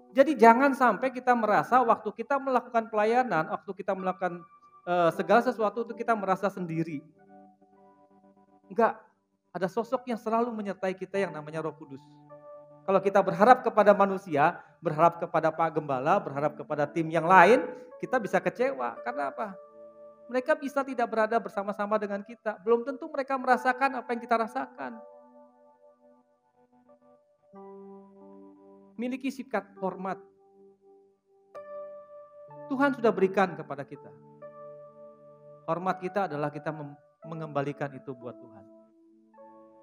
Jadi jangan sampai kita merasa waktu kita melakukan pelayanan, waktu kita melakukan segala sesuatu itu kita merasa sendiri. Enggak, ada sosok yang selalu menyertai kita yang namanya Roh Kudus. Kalau kita berharap kepada manusia, berharap kepada Pak Gembala, berharap kepada tim yang lain, kita bisa kecewa. Karena apa? Mereka bisa tidak berada bersama-sama dengan kita. Belum tentu mereka merasakan apa yang kita rasakan. Miliki sikap hormat. Tuhan sudah berikan kepada kita. Hormat kita adalah kita mengembalikan itu buat Tuhan.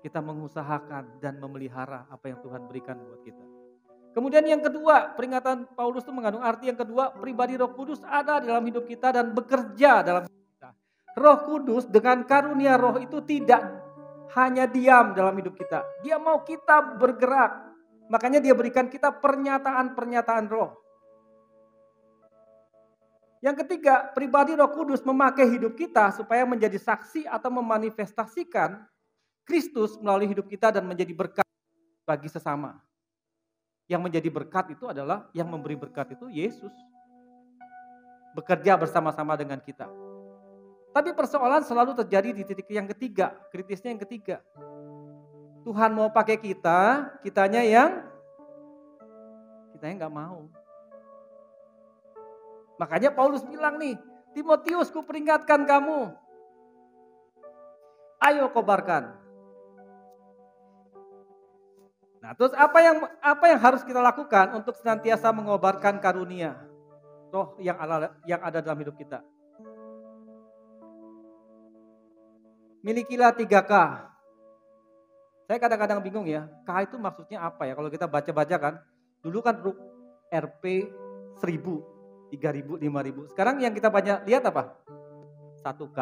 kita mengusahakan dan memelihara apa yang Tuhan berikan buat kita. Kemudian yang kedua, peringatan Paulus itu mengandung arti yang kedua, pribadi Roh Kudus ada di dalam hidup kita dan bekerja dalam hidup kita. Roh Kudus dengan karunia roh itu tidak hanya diam dalam hidup kita. Dia mau kita bergerak. Makanya dia berikan kita pernyataan-pernyataan roh. Yang ketiga, pribadi Roh Kudus memakai hidup kita supaya menjadi saksi atau memanifestasikan Kristus melalui hidup kita dan menjadi berkat bagi sesama. Yang menjadi berkat itu adalah, yang memberi berkat itu Yesus. Bekerja bersama-sama dengan kita. Tapi persoalan selalu terjadi di titik yang ketiga, kritisnya yang ketiga. Tuhan mau pakai kita, kitanya nggak mau. Makanya Paulus bilang nih, Timotius, ku peringatkan kamu. Ayo kobarkan. Nah, terus apa yang harus kita lakukan untuk senantiasa mengobarkan karunia roh yang ada dalam hidup kita? Milikilah 3K. Saya kadang-kadang bingung ya, K itu maksudnya apa ya? Kalau kita baca-baca kan, dulu kan RP 1000, 3000, 5000. Sekarang yang kita banyak lihat apa? 1K,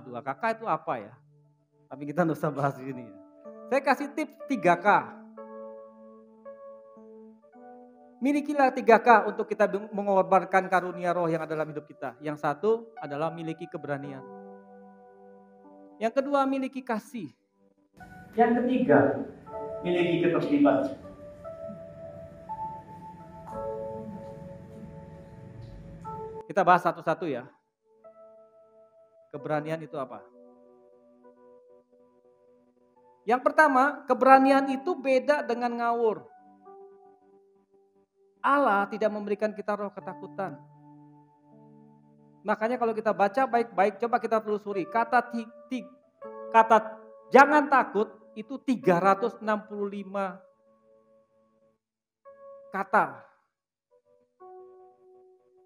2K, K itu apa ya? Tapi kita nggak usah bahas ini ya. Saya kasih tips 3K. Milikilah 3K untuk kita mengorbankan karunia roh yang ada dalam hidup kita. Yang satu adalah miliki keberanian. Yang kedua miliki kasih. Yang ketiga miliki keterlibatan. Kita bahas satu-satu ya. Keberanian itu apa? Yang pertama, keberanian itu beda dengan ngawur. Allah tidak memberikan kita roh ketakutan. Makanya kalau kita baca baik-baik, coba kita telusuri. Kata jangan takut itu 365 kata.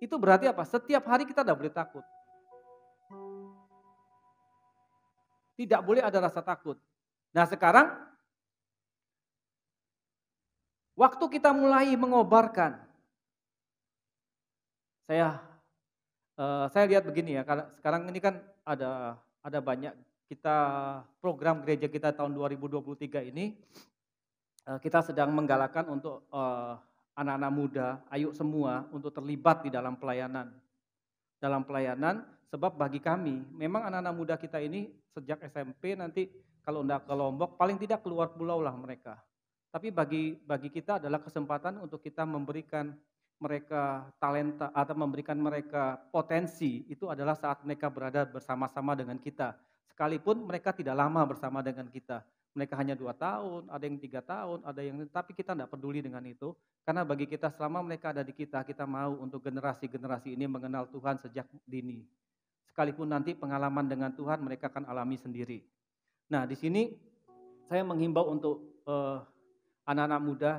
Itu berarti apa? Setiap hari kita tidak boleh takut. Tidak boleh ada rasa takut. Nah sekarang, waktu kita mulai mengobarkan, saya lihat begini ya, karena sekarang ini kan ada banyak kita program gereja kita tahun 2023 ini, kita sedang menggalakkan untuk anak-anak muda, ayo semua untuk terlibat di dalam pelayanan. Dalam pelayanan, sebab bagi kami, memang anak-anak muda kita ini sejak SMP nanti kalau enggak ke Lombok, paling tidak keluar pulau lah mereka. Tapi bagi kita adalah kesempatan untuk kita memberikan mereka talenta atau memberikan mereka potensi, itu adalah saat mereka berada bersama-sama dengan kita. Sekalipun mereka tidak lama bersama dengan kita. Mereka hanya 2 tahun, ada yang 3 tahun, ada yang, tapi kita tidak peduli dengan itu. Karena bagi kita selama mereka ada di kita mau untuk generasi-generasi ini mengenal Tuhan sejak dini. Sekalipun nanti pengalaman dengan Tuhan mereka akan alami sendiri. Nah di sini saya menghimbau untuk anak-anak muda,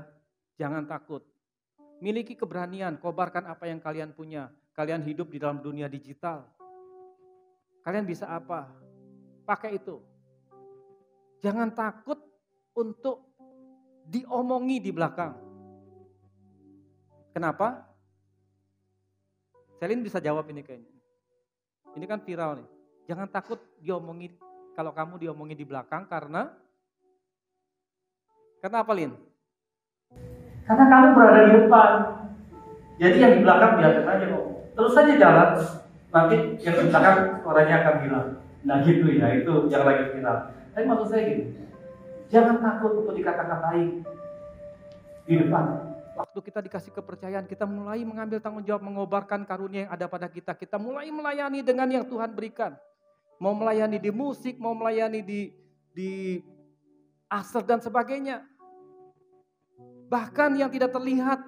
jangan takut. Miliki keberanian, kobarkan apa yang kalian punya. Kalian hidup di dalam dunia digital. Kalian bisa apa? Pakai itu. Jangan takut untuk diomongi di belakang. Kenapa? Selin bisa jawab ini kayaknya. Ini kan viral nih. Jangan takut diomongi, kalau kamu diomongi di belakang karena apa Lin? Karena kamu berada di depan. Jadi yang di belakang biarkan aja kok. Terus saja jalan, nanti yang di belakang suaranya akan bilang. Nah gitu ya, itu yang lagi viral. Tapi maksud saya gini, jangan takut untuk dikata-katain di depan. Waktu kita dikasih kepercayaan, kita mulai mengambil tanggung jawab, mengobarkan karunia yang ada pada kita. Kita mulai melayani dengan yang Tuhan berikan. Mau melayani di musik, mau melayani di aser dan sebagainya. Bahkan yang tidak terlihat,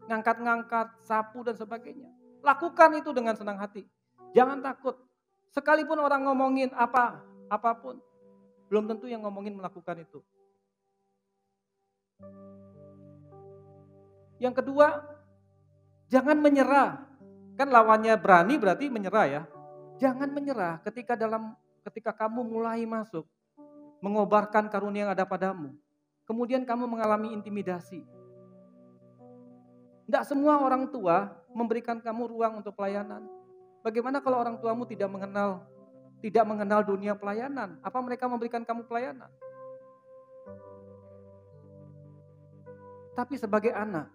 ngangkat-ngangkat, sapu dan sebagainya. Lakukan itu dengan senang hati. Jangan takut. Sekalipun orang ngomongin apapun, belum tentu yang ngomongin melakukan itu. Yang kedua, jangan menyerah. Kan lawannya berani berarti menyerah ya. Jangan menyerah ketika kamu mulai masuk. mengobarkan karunia yang ada padamu, kemudian kamu mengalami intimidasi. Tidak semua orang tua memberikan kamu ruang untuk pelayanan. Bagaimana kalau orang tuamu tidak mengenal dunia pelayanan? Apa mereka memberikan kamu pelayanan? Tapi sebagai anak,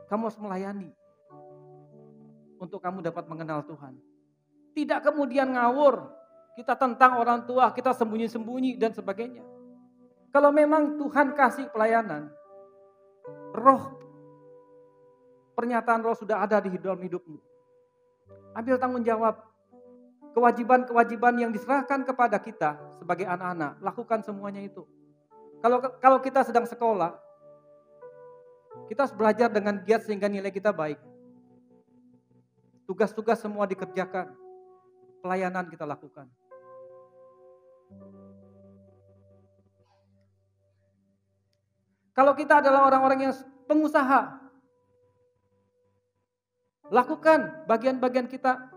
kamu harus melayani untuk kamu dapat mengenal Tuhan. Tidak kemudian ngawur, kita tentang orang tua, kita sembunyi-sembunyi dan sebagainya. Kalau memang Tuhan kasih pelayanan, roh, pernyataan roh sudah ada di dalam hidupmu. Ambil tanggung jawab, kewajiban-kewajiban yang diserahkan kepada kita sebagai anak-anak, lakukan semuanya itu. Kalau kita sedang sekolah, kita harus belajar dengan giat sehingga nilai kita baik. Tugas-tugas semua dikerjakan, pelayanan kita lakukan. Kalau kita adalah orang-orang yang pengusaha, lakukan bagian-bagian kita.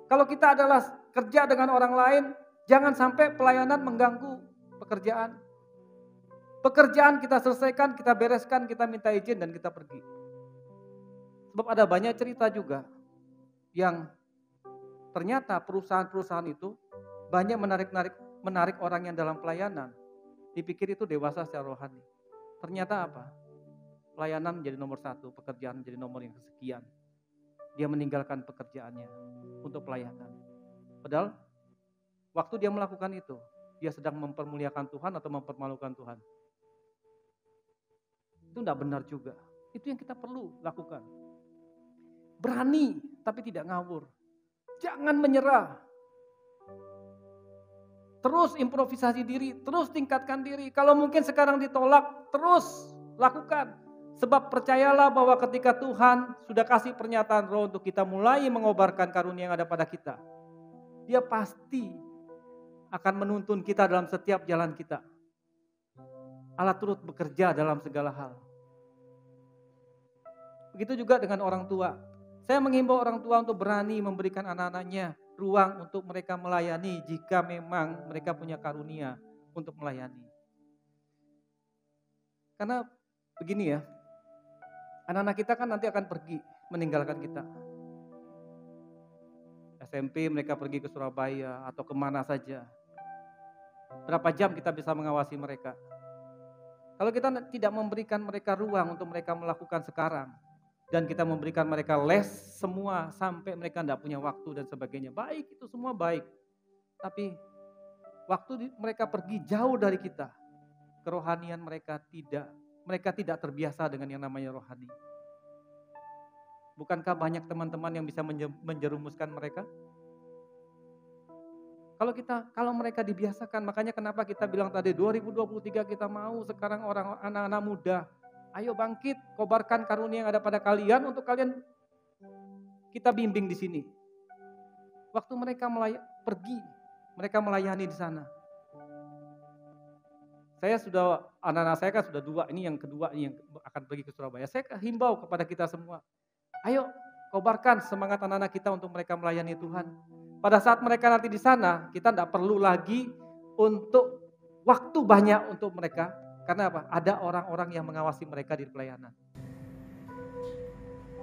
Kalau kita adalah kerja dengan orang lain, jangan sampai pelayanan mengganggu pekerjaan. Pekerjaan kita selesaikan, kita bereskan, kita minta izin dan kita pergi. Sebab ada banyak cerita juga yang ternyata perusahaan-perusahaan itu banyak menarik orang yang dalam pelayanan. Dipikir itu dewasa secara rohani. Ternyata apa? Pelayanan menjadi nomor 1, pekerjaan menjadi nomor yang kesekian. Dia meninggalkan pekerjaannya untuk pelayanan. Padahal waktu dia melakukan itu, dia sedang mempermuliakan Tuhan atau mempermalukan Tuhan. Itu tidak benar juga. Itu yang kita perlu lakukan. Berani tapi tidak ngawur. Jangan menyerah. Terus improvisasi diri, terus tingkatkan diri. Kalau mungkin sekarang ditolak, terus lakukan. Sebab percayalah bahwa ketika Tuhan sudah kasih pernyataan roh untuk kita mulai mengobarkan karunia yang ada pada kita, Dia pasti akan menuntun kita dalam setiap jalan kita. Allah turut bekerja dalam segala hal. Begitu juga dengan orang tua. Saya menghimbau orang tua untuk berani memberikan anak-anaknya ruang untuk mereka melayani jika memang mereka punya karunia untuk melayani. Karena begini ya, anak-anak kita kan nanti akan pergi meninggalkan kita. SMP mereka pergi ke Surabaya atau kemana saja. Berapa jam kita bisa mengawasi mereka? Kalau kita tidak memberikan mereka ruang untuk mereka melakukan sekarang, dan kita memberikan mereka les semua sampai mereka tidak punya waktu dan sebagainya. Baik, itu semua baik. Tapi waktu mereka pergi jauh dari kita, kerohanian mereka tidak terbiasa dengan yang namanya rohani. Bukankah banyak teman-teman yang bisa menjerumuskan mereka? Kalau mereka dibiasakan, makanya kenapa kita bilang tadi 2023 kita mau sekarang anak-anak muda, ayo bangkit, kobarkan karunia yang ada pada kalian untuk kalian kita bimbing di sini. Waktu mereka pergi, mereka melayani di sana. Anak-anak saya kan sudah 2, ini yang kedua ini yang akan pergi ke Surabaya. Saya himbau kepada kita semua, ayo kobarkan semangat anak-anak kita untuk mereka melayani Tuhan. Pada saat mereka nanti di sana, kita tidak perlu lagi untuk waktu banyak untuk mereka. Karena apa? Ada orang-orang yang mengawasi mereka di pelayanan.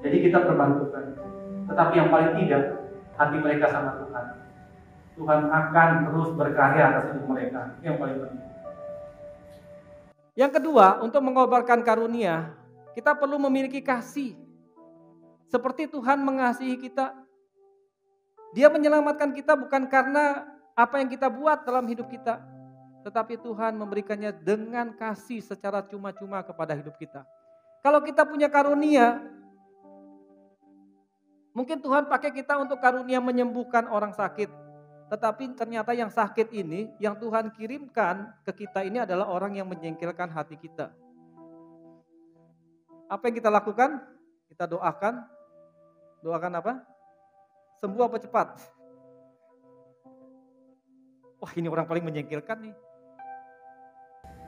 Jadi kita perbantukan. Tetapi yang paling tidak, hati mereka sama Tuhan. Tuhan akan terus berkarya atas hidup mereka. Yang paling penting. Yang kedua, untuk mengobarkan karunia, kita perlu memiliki kasih. Seperti Tuhan mengasihi kita. Dia menyelamatkan kita bukan karena apa yang kita buat dalam hidup kita. Tetapi Tuhan memberikannya dengan kasih secara cuma-cuma kepada hidup kita. Kalau kita punya karunia, mungkin Tuhan pakai kita untuk karunia menyembuhkan orang sakit. Tetapi ternyata yang sakit ini, yang Tuhan kirimkan ke kita ini adalah orang yang menjengkelkan hati kita. Apa yang kita lakukan? Kita doakan. Doakan apa? Sembuh apa cepat? Wah, ini orang paling menjengkelkan nih.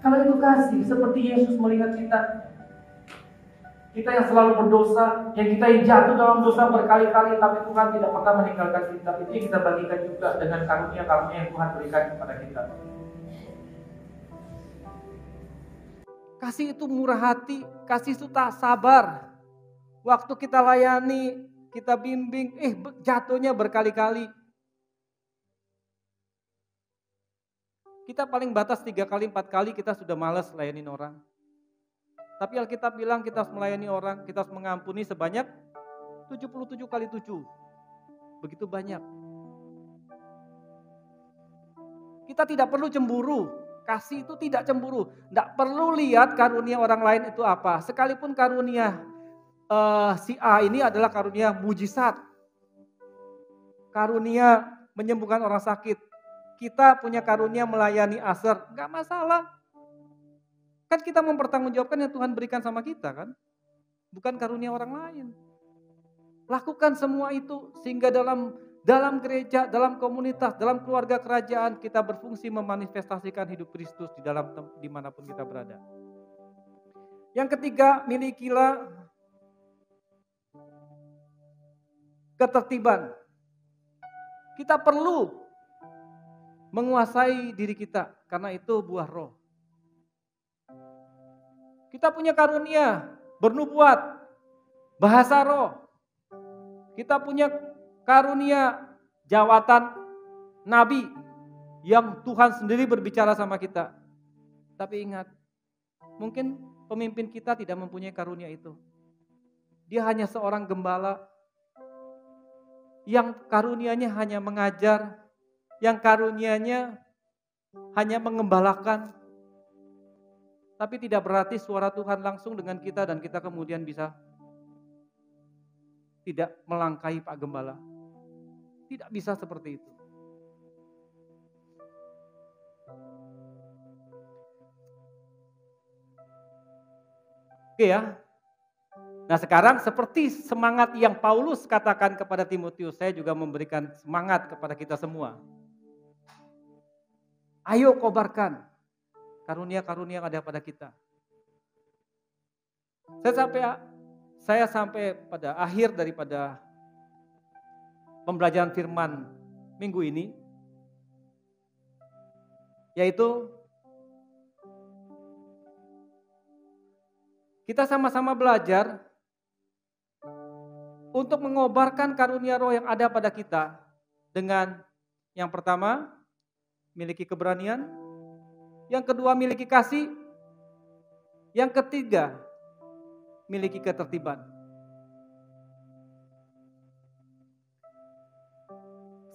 Kalau itu kasih, seperti Yesus melihat kita. Kita yang selalu berdosa, yang kita yang jatuh dalam dosa berkali-kali, tapi Tuhan tidak pernah meninggalkan kita. Itu yang kita bagikan juga dengan karunia-karunia yang Tuhan berikan kepada kita. Kasih itu murah hati, kasih itu tak sabar. Waktu kita layani, kita bimbing, jatuhnya berkali-kali. Kita paling batas 3 kali, 4 kali kita sudah malas layanin orang. Tapi Alkitab bilang kita harus melayani orang, kita harus mengampuni sebanyak 77 kali 7. Begitu banyak. Kita tidak perlu cemburu. Kasih itu tidak cemburu. Tidak perlu lihat karunia orang lain itu apa. Sekalipun karunia si A ini adalah karunia mujizat. Karunia menyembuhkan orang sakit. Kita punya karunia melayani asar. Gak masalah. Kan kita mempertanggungjawabkan yang Tuhan berikan sama kita kan. Bukan karunia orang lain. Lakukan semua itu sehingga dalam gereja, dalam komunitas, dalam keluarga kerajaan kita berfungsi memanifestasikan hidup Kristus dimanapun kita berada. Yang ketiga, milikilah ketertiban. Kita perlu menguasai diri kita karena itu buah roh. Kita punya karunia bernubuat, bahasa roh. Kita punya karunia jawatan nabi yang Tuhan sendiri berbicara sama kita. Tapi ingat, mungkin pemimpin kita tidak mempunyai karunia itu. Dia hanya seorang gembala yang karunianya hanya mengajar, yang karunianya hanya mengembalakan. Tapi tidak berarti suara Tuhan langsung dengan kita dan kita kemudian bisa tidak melangkahi Pak Gembala. Tidak bisa seperti itu. Oke ya. Nah sekarang seperti semangat yang Paulus katakan kepada Timotius, saya juga memberikan semangat kepada kita semua. Ayo kobarkan karunia-karunia yang ada pada kita. Saya sampai pada akhir daripada pembelajaran firman minggu ini, yaitu kita sama-sama belajar untuk mengobarkan karunia roh yang ada pada kita dengan yang pertama, miliki keberanian, yang kedua miliki kasih, yang ketiga miliki ketertiban.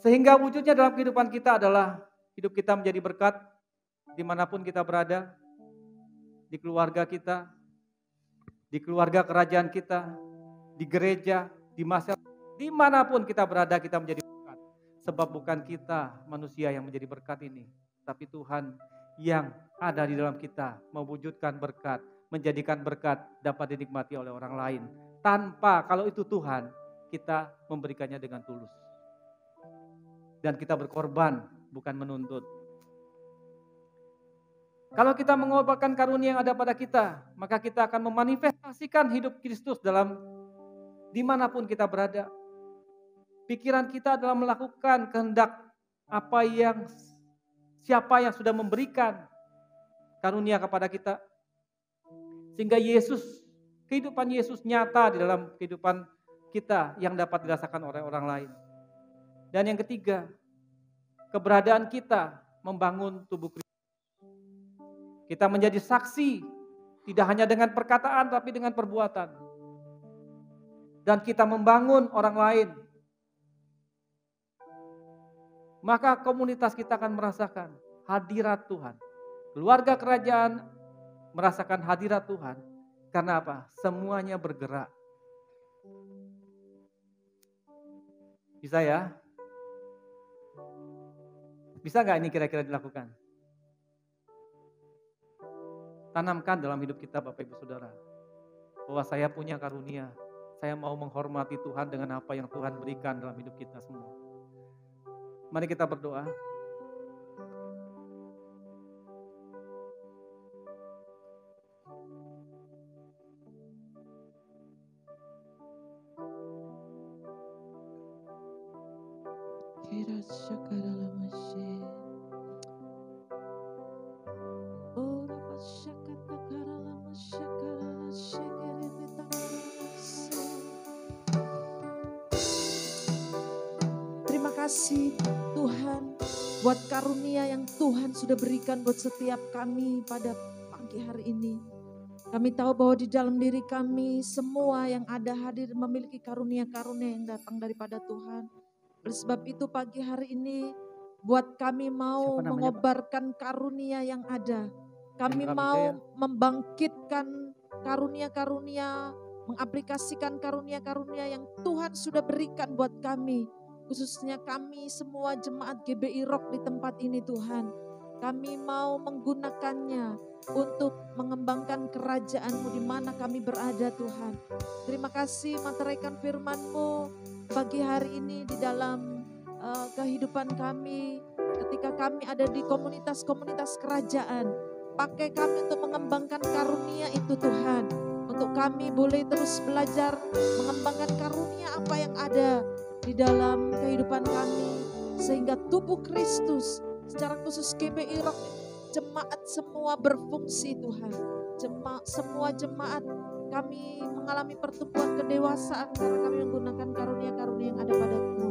Sehingga wujudnya dalam kehidupan kita adalah hidup kita menjadi berkat dimanapun kita berada, di keluarga kita, di keluarga kerajaan kita, di gereja, di masyarakat, dimanapun kita berada kita menjadi berkat. Sebab bukan kita manusia yang menjadi berkat ini, tapi Tuhan yang ada di dalam kita mewujudkan berkat, menjadikan berkat dapat dinikmati oleh orang lain. Tanpa kalau itu Tuhan, kita memberikannya dengan tulus. Dan kita berkorban, bukan menuntut. Kalau kita mengobarkan karunia yang ada pada kita, maka kita akan memanifestasikan hidup Kristus dimanapun kita berada. Pikiran kita adalah melakukan kehendak siapa yang sudah memberikan karunia kepada kita. Sehingga kehidupan Yesus nyata di dalam kehidupan kita yang dapat dirasakan oleh orang lain. Dan yang ketiga, keberadaan kita membangun tubuh Kristus. Kita menjadi saksi, tidak hanya dengan perkataan tapi dengan perbuatan. Dan kita membangun orang lain. Maka komunitas kita akan merasakan hadirat Tuhan. Keluarga kerajaan merasakan hadirat Tuhan. Karena apa? Semuanya bergerak. Bisa ya? Bisa gak ini kira-kira dilakukan? Tanamkan dalam hidup kita Bapak Ibu Saudara. Bahwa saya punya karunia. Saya mau menghormati Tuhan dengan apa yang Tuhan berikan dalam hidup kita semua. Mari kita berdoa. kasih Tuhan buat karunia yang Tuhan sudah berikan buat setiap kami pada pagi hari ini. Kami tahu bahwa di dalam diri kami semua yang ada hadir memiliki karunia-karunia yang datang daripada Tuhan. Oleh sebab itu pagi hari ini buat kami mau mengobarkan karunia yang ada. Kami mau membangkitkan karunia-karunia, mengaplikasikan karunia-karunia yang Tuhan sudah berikan buat kami. Khususnya kami semua jemaat GBI Rock di tempat ini Tuhan. Kami mau menggunakannya untuk mengembangkan kerajaan-Mu di mana kami berada Tuhan. Terima kasih meteraikan firman-Mu pagi hari ini di dalam kehidupan kami. Ketika kami ada di komunitas-komunitas kerajaan. Pakai kami untuk mengembangkan karunia itu Tuhan. Untuk kami boleh terus belajar mengembangkan karunia apa yang ada di dalam kehidupan kami, sehingga tubuh Kristus secara khusus GBI Rock jemaat semua berfungsi Tuhan. Semua jemaat kami mengalami pertumbuhan kedewasaan karena kami menggunakan karunia-karunia yang ada padamu.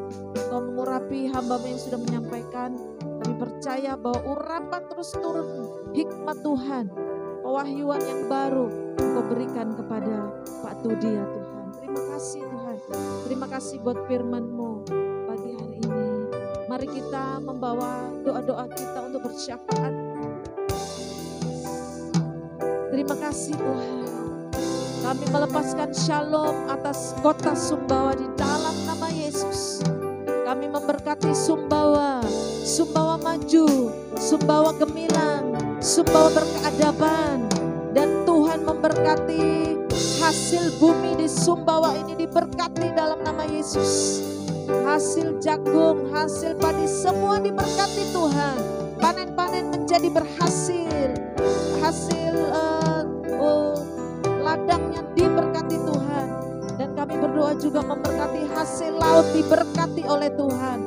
Kau mengurapi hamba-Mu yang sudah menyampaikan. Kami percaya bahwa urapan terus turun hikmat Tuhan, pewahyuan yang baru Kau berikan kepada Pak Tudi ya Tuhan. Terima kasih Tuhan. Terima kasih buat firman-Mu pagi hari ini. Mari kita membawa doa-doa kita untuk bersyafaat. Terima kasih Tuhan. Kami melepaskan shalom atas kota Sumbawa di dalam nama Yesus. Kami memberkati Sumbawa, Sumbawa maju, Sumbawa gemilang, Sumbawa berkeadaban. Dan Tuhan memberkati hasil bumi di Sumbawa ini diberkati dalam nama Yesus. Hasil jagung, hasil padi semua diberkati Tuhan. Panen-panen menjadi berhasil. Hasil ladangnya diberkati Tuhan. Dan kami berdoa juga memberkati hasil laut diberkati oleh Tuhan.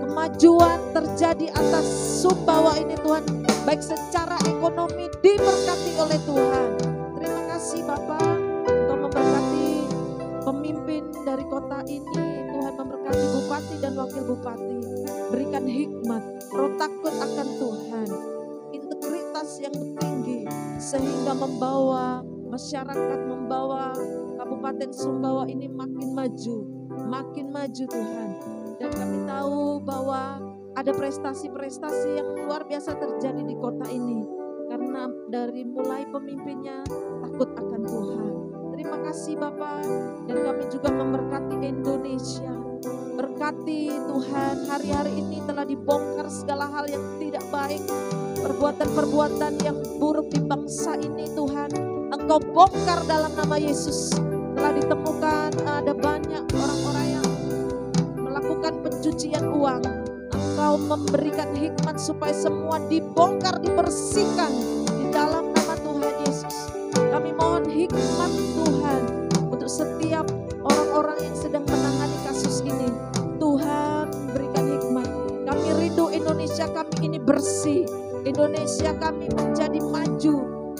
Kemajuan terjadi atas Sumbawa ini Tuhan. Baik secara ekonomi diberkati oleh Tuhan. Terima kasih Bapak. Engkau memberkati pemimpin dari kota ini. Tuhan memberkati bupati dan wakil bupati. Berikan hikmat, roh takut akan Tuhan. Integritas yang tinggi. Sehingga membawa masyarakat, membawa Kabupaten Sumbawa ini makin maju. Makin maju Tuhan. Dan kami tahu bahwa ada prestasi-prestasi yang luar biasa terjadi di kota ini. Karena dari mulai pemimpinnya takut akan Tuhan. Terima kasih Bapak. Dan kami juga memberkati Indonesia. Berkati Tuhan, hari-hari ini telah dibongkar segala hal yang tidak baik. Perbuatan-perbuatan yang buruk di bangsa ini Tuhan. Engkau bongkar dalam nama Yesus. Telah ditemukan ada banyak orang-orang yang melakukan pencucian uang. Engkau memberikan hikmat supaya semua dibongkar, dibersihkan di dalam nama Tuhan Yesus. Kami mohon hikmat Tuhan untuk setiap orang-orang yang sedang menangani kasus ini. Tuhan berikan hikmat. Kami rindu Indonesia kami ini bersih. Indonesia kami menjadi maju.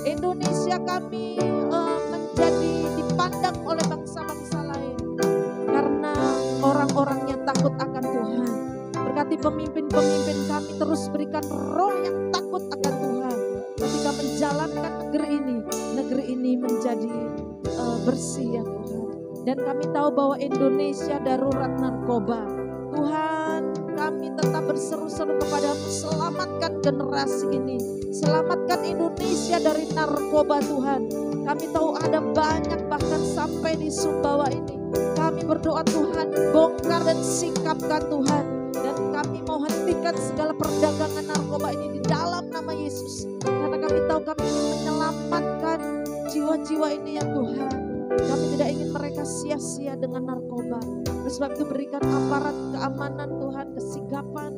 Indonesia kami menjadi dipandang oleh bangsa-bangsa lain. Karena orang-orangnya takut akan Tuhan. Berkati pemimpin-pemimpin kami terus berikan roh yang takut akan Tuhan. Ketika menjalankan negeri ini menjadi bersih ya Tuhan. Dan kami tahu bahwa Indonesia darurat narkoba. Tuhan, kami tetap berseru-seru kepadamu, selamatkan generasi ini. Selamatkan Indonesia dari narkoba Tuhan. Kami tahu ada banyak bahkan sampai di Sumbawa ini. Kami berdoa Tuhan, bongkar dan singkapkan Tuhan. Dan kami mau hentikan segala perdagangan narkoba ini di dalam nama Yesus. Karena kami tahu kami ingin menyelamatkan jiwa-jiwa ini ya Tuhan. Kami tidak ingin mereka sia-sia dengan narkoba. Oleh sebab itu berikan aparat keamanan Tuhan, kesigapan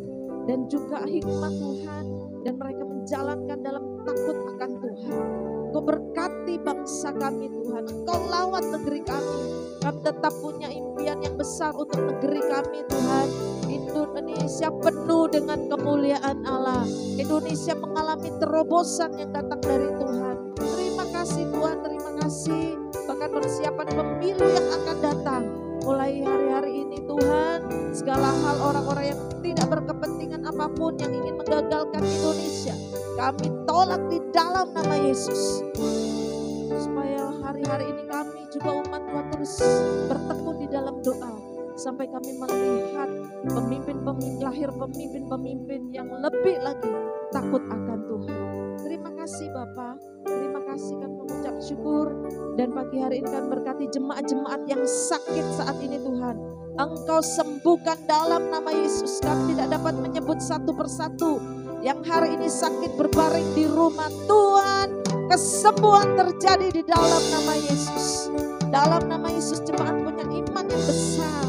dan juga hikmat Tuhan. Dan mereka menjalankan dalam takut akan Tuhan. Engkau berkati bangsa kami Tuhan. Engkau lawat negeri kami. Kami tetap punya impian yang besar untuk negeri kami Tuhan. Indonesia penuh dengan kemuliaan Allah. Indonesia mengalami terobosan yang datang dari Tuhan. Terima kasih Tuhan, terima kasih. Bahkan persiapan pemilu yang akan datang. Mulai hari-hari ini Tuhan, segala hal orang-orang yang tidak berkepentingan apapun yang ingin menggagalkan Indonesia, kami tolak di dalam nama Yesus. Supaya hari-hari ini kami juga umat Tuhan terus bertekun di dalam doa, sampai kami melihat lahir pemimpin-pemimpin yang lebih lagi takut akan Tuhan. Terima kasih Bapak, terima kasih kami mengucap syukur, dan pagi hari ini kami berkati jemaat-jemaat yang sakit saat ini Tuhan. Engkau sembuhkan dalam nama Yesus. Kami tidak dapat menyebut satu persatu yang hari ini sakit berbaring di rumah Tuhan. Kesembuhan terjadi di dalam nama Yesus. Dalam nama Yesus jemaat punya iman yang besar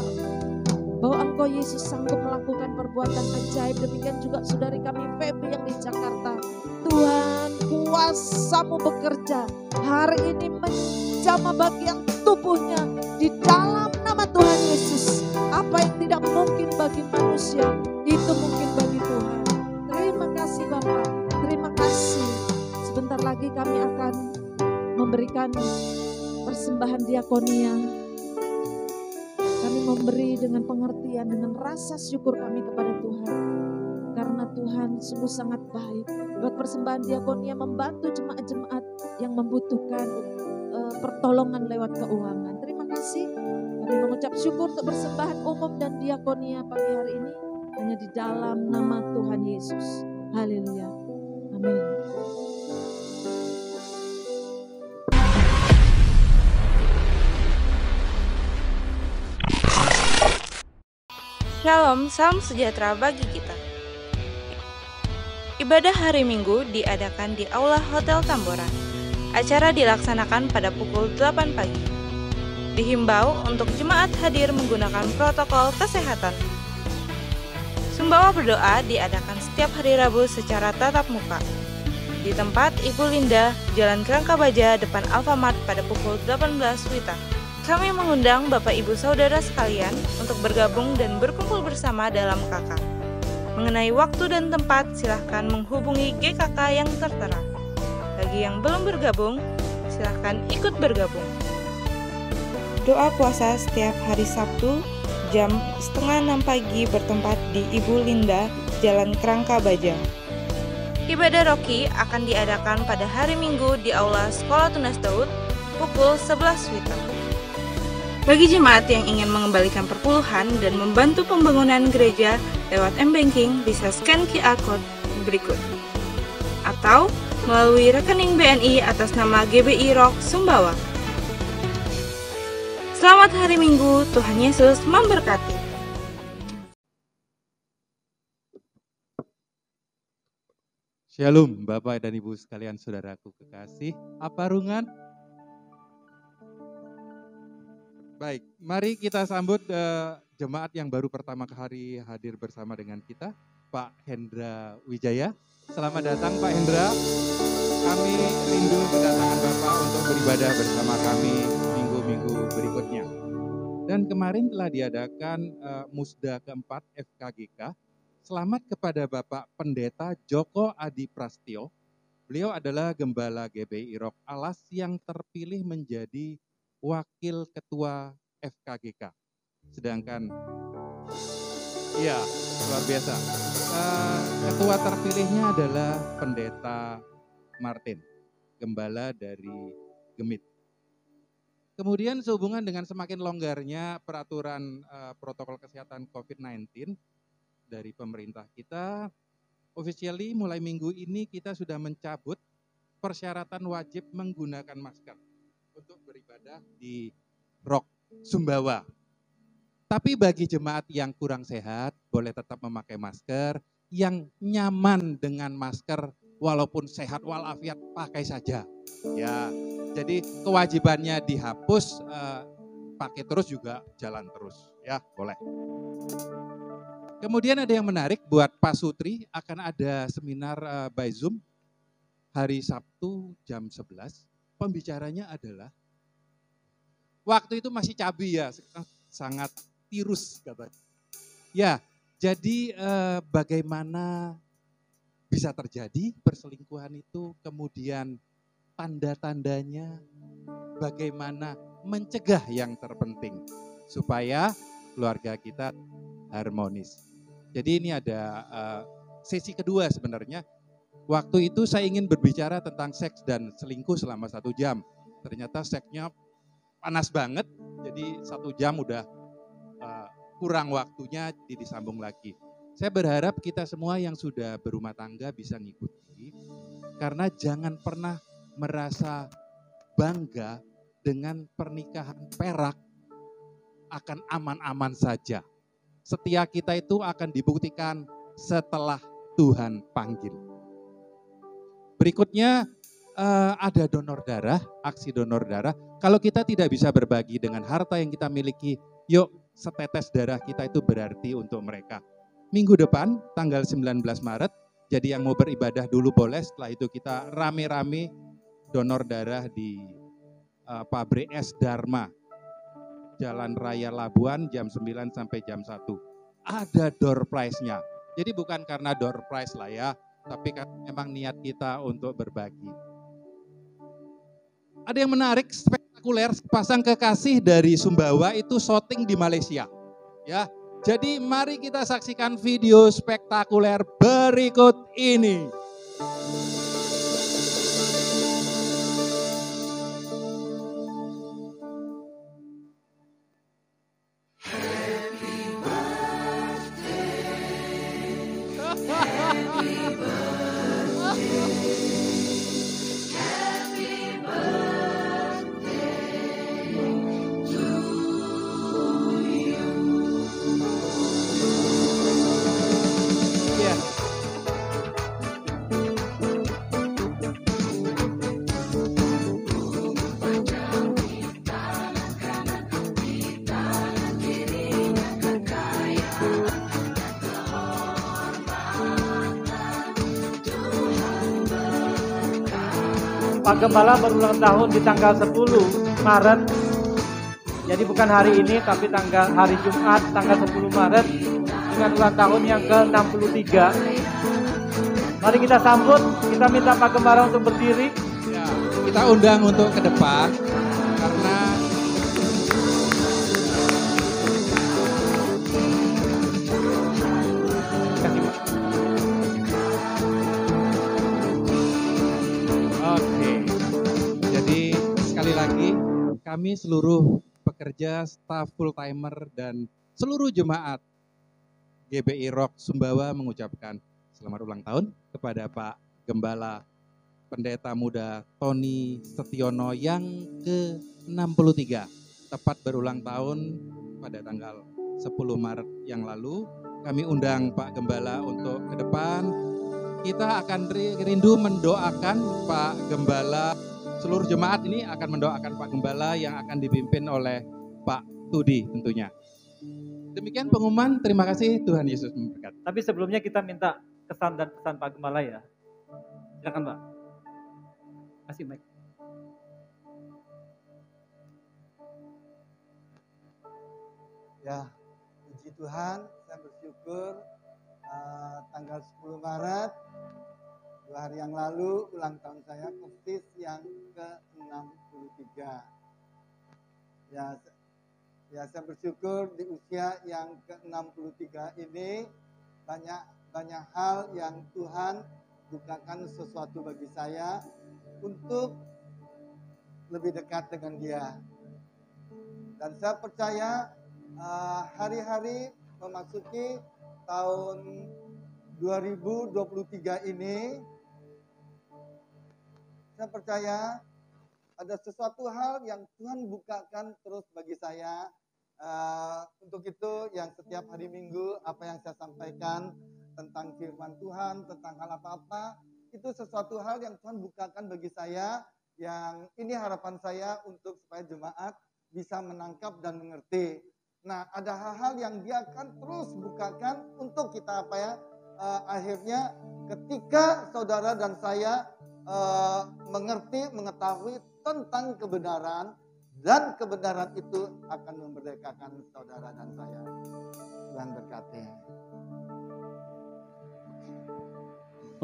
bahwa Engkau Yesus sanggup melakukan perbuatan ajaib. Demikian juga saudari kami Feby yang di Jakarta. Tuhan, kuasa-Mu bekerja hari ini menjamah bagian tubuhnya di dalam nama Tuhan Yesus. Apa yang tidak mungkin bagi manusia, itu mungkin bagi Tuhan. Terima kasih Bapak, terima kasih. Sebentar lagi kami akan memberikan persembahan diakonia. Kami memberi dengan pengertian, dengan rasa syukur kami kepada Tuhan. Karena Tuhan sungguh sangat baik. Buat persembahan diakonia membantu jemaat-jemaat yang membutuhkan pertolongan lewat keuangan. Terima kasih. Kami mengucap syukur untuk persembahan umum dan diakonia pagi hari ini hanya di dalam nama Tuhan Yesus. Haleluya. Amin. Shalom, salam sejahtera bagi kita. Ibadah hari Minggu diadakan di Aula Hotel Tambora. Acara dilaksanakan pada pukul 8 pagi. Dihimbau untuk jemaat hadir menggunakan protokol kesehatan. Sumbawa berdoa diadakan setiap hari Rabu secara tatap muka. Di tempat Ibu Linda, Jalan Kerangka Baja, depan Alfamart pada pukul 18 WITA. Kami mengundang Bapak Ibu Saudara sekalian untuk bergabung dan berkumpul bersama dalam KK. Mengenai waktu dan tempat, silahkan menghubungi GKK yang tertera. Bagi yang belum bergabung, silahkan ikut bergabung. Doa puasa setiap hari Sabtu, jam 5:30 pagi bertempat di Ibu Linda, Jalan Kerangka Baja. Ibadah Roki akan diadakan pada hari Minggu di Aula Sekolah Tunas Daud, pukul 11 WITA. Bagi jemaat yang ingin mengembalikan perpuluhan dan membantu pembangunan gereja lewat M-Banking, bisa scan QR Code berikut. Atau melalui rekening BNI atas nama GBI Rock Sumbawa. Selamat hari Minggu, Tuhan Yesus memberkati. Shalom Bapak dan Ibu sekalian, saudaraku kekasih. Apa rungan? Baik, mari kita sambut jemaat yang baru pertama kali hadir bersama dengan kita, Pak Hendra Wijaya. Selamat datang Pak Hendra. Kami rindu kedatangan Bapak untuk beribadah bersama kami minggu-minggu berikutnya. Dan kemarin telah diadakan Musda keempat FKGK. Selamat kepada Bapak Pendeta Joko Adi Prastyo. Beliau adalah Gembala GBI Rock Alas yang terpilih menjadi Wakil Ketua FKGK. Sedangkan, iya luar biasa, ketua terpilihnya adalah Pendeta Martin, Gembala dari Gemit. Kemudian sehubungan dengan semakin longgarnya peraturan protokol kesehatan COVID-19 dari pemerintah kita, officially mulai minggu ini kita sudah mencabut persyaratan wajib menggunakan masker untuk beribadah di Rock Sumbawa. Tapi bagi jemaat yang kurang sehat, boleh tetap memakai masker. Yang nyaman dengan masker, walaupun sehat walafiat, pakai saja. Ya, jadi kewajibannya dihapus, pakai terus juga jalan terus. Ya, boleh. Kemudian ada yang menarik buat Pak Sutri, akan ada seminar by Zoom hari Sabtu jam 11. Pembicaranya adalah, waktu itu masih cabi ya, sangat tirus katanya. Ya, jadi bagaimana bisa terjadi perselingkuhan itu, kemudian tanda-tandanya, bagaimana mencegah yang terpenting. Supaya keluarga kita harmonis. Jadi ini ada sesi kedua sebenarnya. Waktu itu saya ingin berbicara tentang seks dan selingkuh selama 1 jam. Ternyata seksnya panas banget, jadi 1 jam udah kurang waktunya, jadi disambung lagi. Saya berharap kita semua yang sudah berumah tangga bisa ngikuti, karena jangan pernah merasa bangga dengan pernikahan perak akan aman-aman saja. Setia kita itu akan dibuktikan setelah Tuhan panggil. Berikutnya ada donor darah, aksi donor darah. Kalau kita tidak bisa berbagi dengan harta yang kita miliki, yuk setetes darah kita itu berarti untuk mereka. Minggu depan tanggal 19 Maret, jadi yang mau beribadah dulu boleh, setelah itu kita rame-rame donor darah di pabrik Es Dharma, Jalan Raya Labuan jam 9 sampai jam 1. Ada door prize-nya. Jadi bukan karena door prize lah ya, tapi karena memang niat kita untuk berbagi. Ada yang menarik, spektakuler, pasang kekasih dari Sumbawa itu syuting di Malaysia. Ya, jadi mari kita saksikan video spektakuler berikut ini. Pak Gembala berulang tahun di tanggal 10 Maret. Jadi bukan hari ini, tapi hari Jumat tanggal 10 Maret dengan ulang tahun yang ke-63. Mari kita sambut, kita minta Pak Gembala untuk berdiri. Ya, kita undang untuk ke depan karena kami seluruh pekerja, staf full timer dan seluruh jemaat GBI Rock Sumbawa mengucapkan selamat ulang tahun kepada Pak Gembala Pendeta Muda Tony Setiono yang ke-63, tepat berulang tahun pada tanggal 10 Maret yang lalu. Kami undang Pak Gembala untuk ke depan. Kita akan rindu mendoakan Pak Gembala. Seluruh jemaat ini akan mendoakan Pak Gembala yang akan dipimpin oleh Pak Tudi tentunya. Demikian pengumuman, terima kasih, Tuhan Yesus memberkati. Tapi sebelumnya kita minta kesan dan pesan Pak Gembala ya. Silakan Pak. Kasih mic. Ya, puji Tuhan, saya bersyukur tanggal 10 Maret 2 hari yang lalu ulang tahun saya persis yang ke-63. Ya, saya bersyukur di usia yang ke-63 ini banyak hal yang Tuhan bukakan sesuatu bagi saya untuk lebih dekat dengan Dia. Dan saya percaya hari-hari memasuki tahun 2023 ini, saya percaya ada sesuatu hal yang Tuhan bukakan terus bagi saya. Untuk itu yang setiap hari Minggu apa yang saya sampaikan tentang firman Tuhan, tentang hal apa-apa, itu sesuatu hal yang Tuhan bukakan bagi saya, yang ini harapan saya untuk supaya jemaat bisa menangkap dan mengerti. Nah, ada hal-hal yang Dia akan terus bukakan untuk kita akhirnya ketika saudara dan saya mengerti, mengetahui tentang kebenaran, dan kebenaran itu akan memerdekakan saudara dan saya. Tuhan berkati.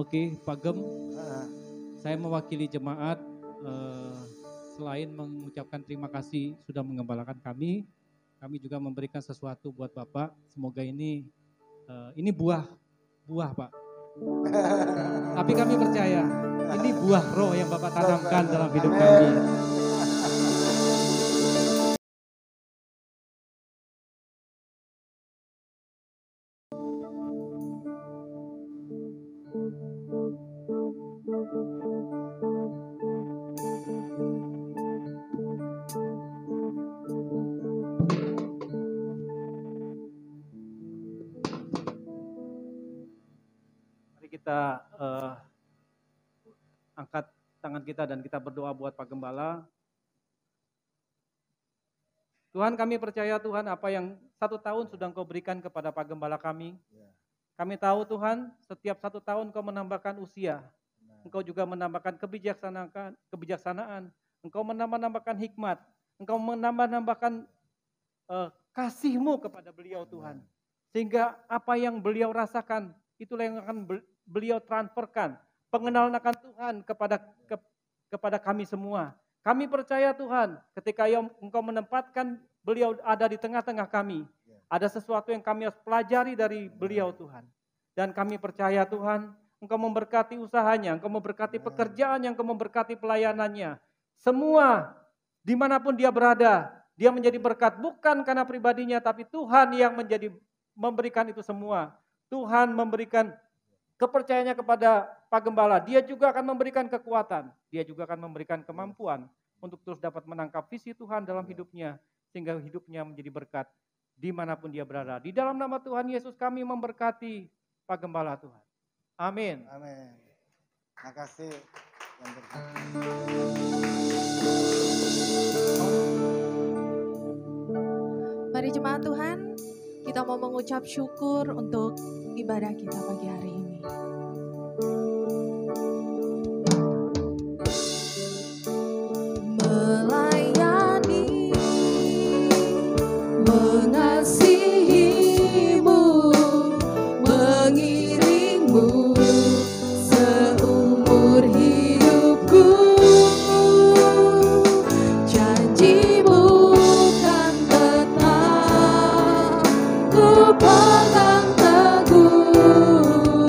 Oke, Pak Gem, saya mewakili jemaat, selain mengucapkan terima kasih sudah menggembalakan kami kami juga memberikan sesuatu buat Bapak. Semoga ini buah Pak. Tapi kami percaya ini buah roh yang Bapak tanamkan dalam hidup kami. Kita angkat tangan kita dan kita berdoa buat Pak Gembala. Tuhan, kami percaya Tuhan apa yang 1 tahun sudah Engkau berikan kepada Pak Gembala kami. Kami tahu Tuhan setiap 1 tahun Engkau menambahkan usia. Engkau juga menambahkan kebijaksanaan. Engkau menambahkan hikmat. Engkau menambahkan kasih-Mu kepada beliau Tuhan. Sehingga apa yang beliau rasakan itulah yang akan beliau transferkan, pengenalan akan Tuhan kepada kami semua. Kami percaya Tuhan, ketika Engkau menempatkan beliau ada di tengah-tengah kami, ada sesuatu yang kami harus pelajari dari beliau Tuhan. Dan kami percaya Tuhan, Engkau memberkati usahanya, Engkau memberkati pekerjaan, Engkau memberkati pelayanannya. Semua, dimanapun dia berada, dia menjadi berkat bukan karena pribadinya, tapi Tuhan yang memberikan itu semua. Tuhan memberikan kepercayaannya kepada Pak Gembala, dia juga akan memberikan kekuatan, dia juga akan memberikan kemampuan untuk terus dapat menangkap visi Tuhan dalam hidupnya, sehingga hidupnya menjadi berkat dimanapun dia berada. Di dalam nama Tuhan Yesus kami memberkati Pak Gembala Tuhan. Amin. Amin. Terima kasih. Mari jemaat Tuhan, kita mau mengucap syukur untuk ibadah kita pagi hari ini. Melayani, mengasihimu, mengiringmu seumur hidupku. Janjimu kan tetap ku pegang teguh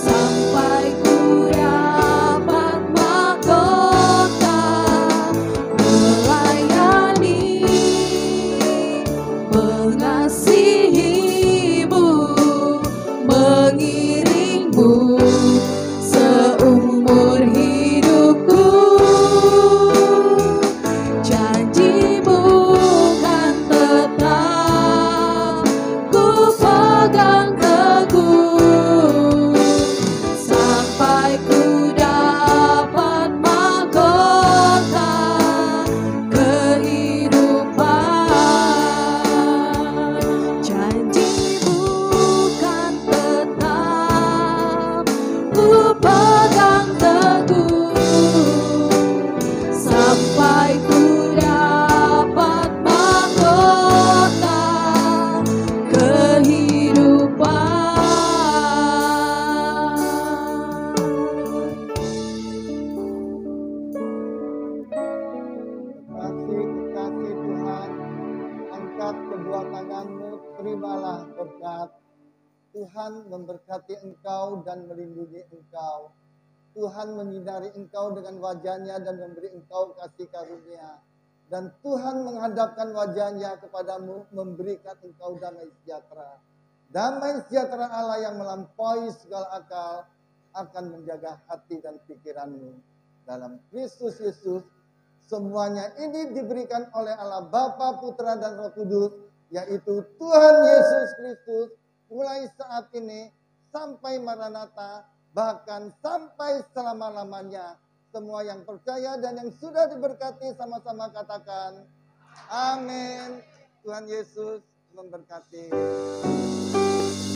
sampai ku dapat mahkota melayani, mengasihimu, mengiringmu seumur hidupku. Janjimu kan tetap ku pegang teguh sampai ku dapat mahkota kehidupan. Janjimu kan tetap ku pegang teguh sampai ku dapat mahkota kehidupan. Kekasih Tuhan, angkat kedua tanganmu, terimalah berkat. Tuhan memberkati engkau dan melindungi engkau. Tuhan menyinari engkau dengan wajahnya dan memberi engkau kasih karunia. Dan Tuhan menghadapkan wajahnya kepadamu, memberikan engkau damai sejahtera. Damai sejahtera Allah yang melampaui segala akal akan menjaga hati dan pikiranmu. Dalam Kristus Yesus, semuanya ini diberikan oleh Allah Bapa, Putra, dan Roh Kudus, yaitu Tuhan Yesus Kristus, mulai saat ini sampai Maranatha, bahkan sampai selama-lamanya. Semua yang percaya dan yang sudah diberkati sama-sama katakan, amin. Tuhan Yesus memberkati.